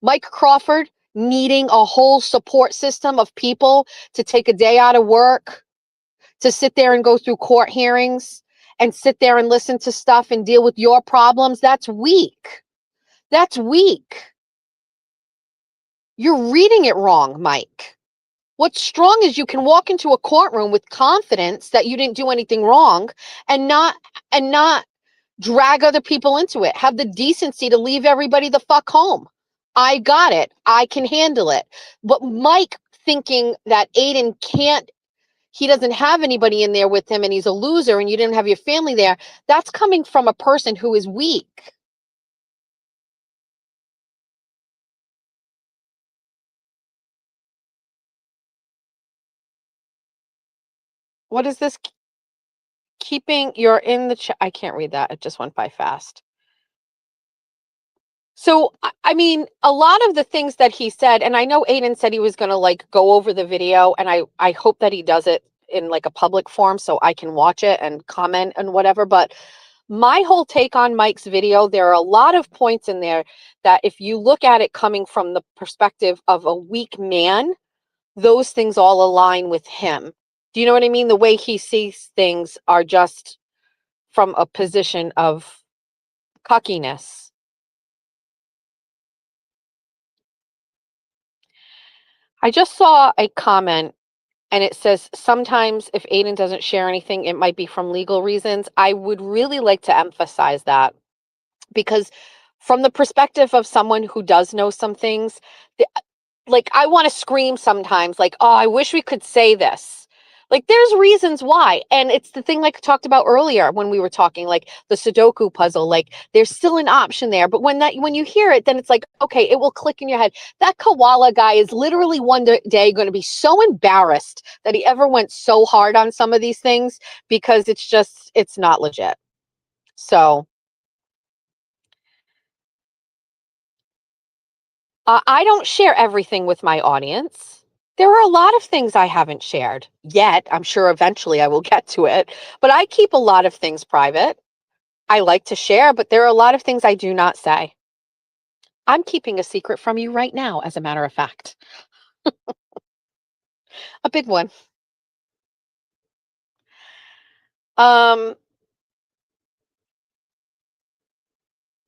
Mike Crawford needing a whole support system of people to take a day out of work, to sit there and go through court hearings and sit there and listen to stuff and deal with your problems, that's weak. That's weak. You're reading it wrong, Mike. What's strong is you can walk into a courtroom with confidence that you didn't do anything wrong and not drag other people into it. Have the decency to leave everybody the fuck home. I got it. I can handle it. But Mike thinking that Aiden he doesn't have anybody in there with him and he's a loser and you didn't have your family there, that's coming from a person who is weak. What is this? Keeping you're in the chat. I can't read that. It just went by fast. So, I mean, a lot of the things that he said, and I know Aiden said he was going to like go over the video, and I hope that he does it in like a public forum so I can watch it and comment and whatever. But my whole take on Mike's video, there are a lot of points in there that if you look at it coming from the perspective of a weak man, those things all align with him. Do you know what I mean? The way he sees things are just from a position of cockiness. I just saw a comment and it says sometimes if Aiden doesn't share anything, it might be from legal reasons. I would really like to emphasize that because from the perspective of someone who does know some things, like I want to scream sometimes like, oh, I wish we could say this. Like there's reasons why. And it's the thing like I talked about earlier when we were talking, like the Sudoku puzzle, like there's still an option there. But when you hear it, then it's like, okay, it will click in your head. That koala guy is literally one day going to be so embarrassed that he ever went so hard on some of these things because it's not legit. So I don't share everything with my audience. There are a lot of things I haven't shared yet. I'm sure eventually I will get to it, but I keep a lot of things private. I like to share, but there are a lot of things I do not say. I'm keeping a secret from you right now, as a matter of fact. A big one. Um,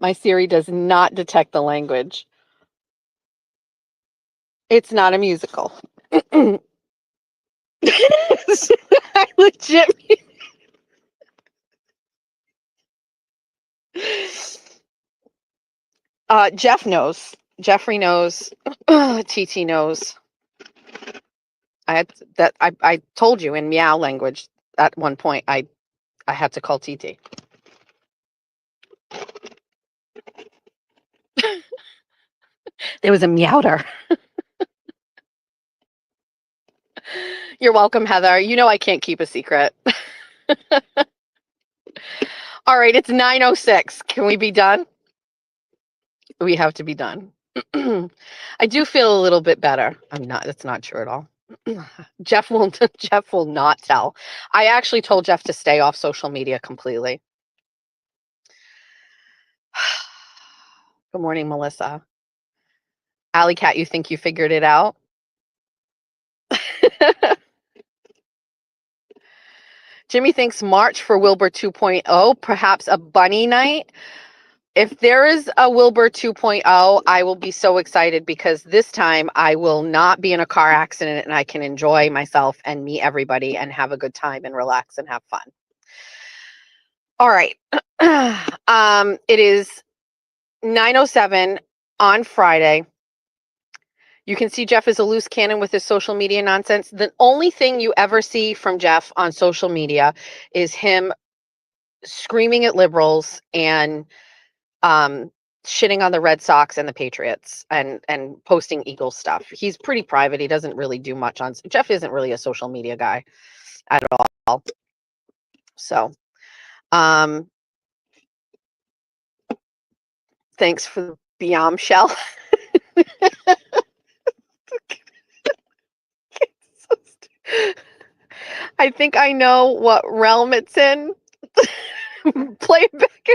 My Siri does not detect the language. It's not a musical. I legit. Jeff knows. Jeffrey knows. TT knows. I told you in meow language at one point I had to call TT. There was a meowder. You're welcome, Heather. You know I can't keep a secret. All right, it's 9:06. Can we be done? We have to be done. I do feel a little bit better. I'm not. That's not true at all. Jeff will. Jeff will not tell. I actually told Jeff to stay off social media completely. Good morning, Melissa. Alley Cat, you think you figured it out? Jimmy thinks March for Wilbur 2.0, perhaps a bunny night. If there is a Wilbur 2.0, I will be so excited because this time I will not be in a car accident and I can enjoy myself and meet everybody and have a good time and relax and have fun. All right. It is 9:07 on Friday. You can see Jeff is a loose cannon with his social media nonsense. The only thing you ever see from Jeff on social media is him screaming at liberals and shitting on the Red Sox and the Patriots and posting Eagles stuff. He's pretty private. He doesn't really do much on. Jeff isn't really a social media guy at all. So, thanks for the Biam shell. I think I know what realm it's in. Play it back.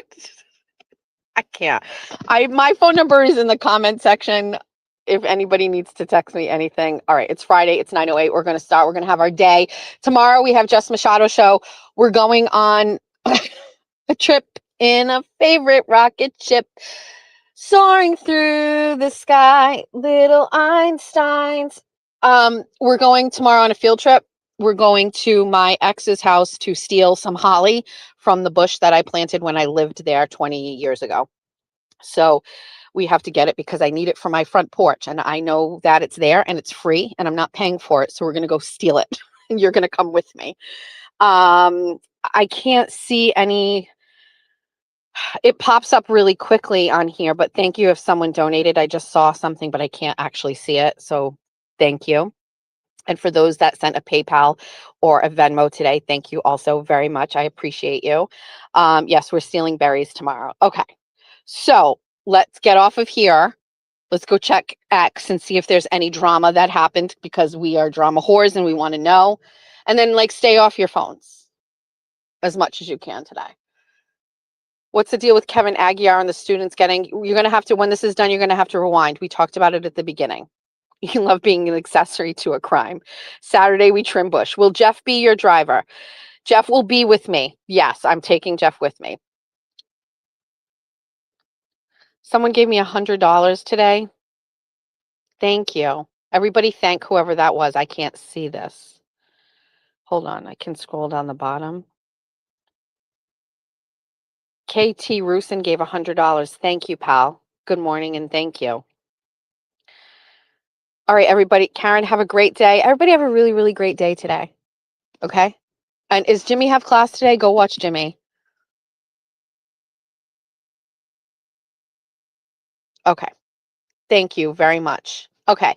I can't. My phone number is in the comment section if anybody needs to text me anything. All right, it's Friday. It's 9:08. We're going to start. We're going to have our day. Tomorrow we have Jess Machado show. We're going on a trip in a favorite rocket ship, soaring through the sky, little Einsteins. We're going tomorrow on a field trip. We're going to my ex's house to steal some holly from the bush that I planted when I lived there 20 years ago. So we have to get it because I need it for my front porch. And I know that it's there and it's free and I'm not paying for it. So we're going to go steal it and you're going to come with me. I can't see any. It pops up really quickly on here, but thank you if someone donated. I just saw something, but I can't actually see it. So thank you. And for those that sent a PayPal or a Venmo today, thank you also very much. I appreciate you. Yes, we're stealing berries tomorrow. Okay. So let's get off of here. Let's go check X and see if there's any drama that happened because we are drama whores and we want to know. And then stay off your phones as much as you can today. What's the deal with Kevin Aguiar and the students getting, you're going to have to, when this is done, you're going to have to rewind. We talked about it at the beginning. You love being an accessory to a crime. Saturday, we trim bush. Will Jeff be your driver? Jeff will be with me. Yes, I'm taking Jeff with me. Someone gave me $100 today. Thank you. Everybody thank whoever that was. I can't see this. Hold on. I can scroll down the bottom. KT Roosin gave $100. Thank you, pal. Good morning and thank you. All right, everybody. Karen, have a great day. Everybody have a really, really great day today. Okay? And is Jimmy have class today? Go watch Jimmy. Okay. Thank you very much. Okay.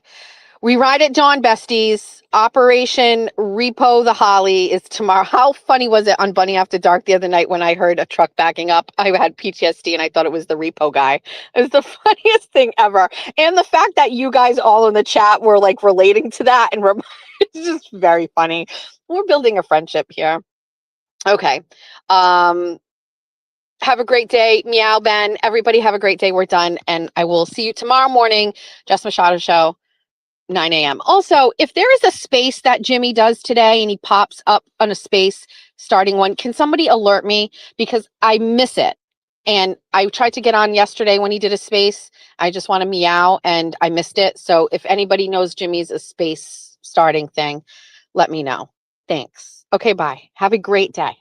We ride at dawn, besties. Operation Repo the Holly is tomorrow. How funny was it on Bunny After Dark the other night when I heard a truck backing up? I had PTSD and I thought it was the repo guy. It was the funniest thing ever. And the fact that you guys all in the chat were relating to that and it's just very funny. We're building a friendship here. Okay. Have a great day. Meow, Ben. Everybody have a great day. We're done. And I will see you tomorrow morning. Jess Machado Show. 9 a.m. Also, if there is a space that Jimmy does today and he pops up on a space starting one, can somebody alert me? Because I miss it. And I tried to get on yesterday when he did a space. I just want to meow and I missed it. So if anybody knows Jimmy's a space starting thing, let me know. Thanks. Okay, bye. Have a great day.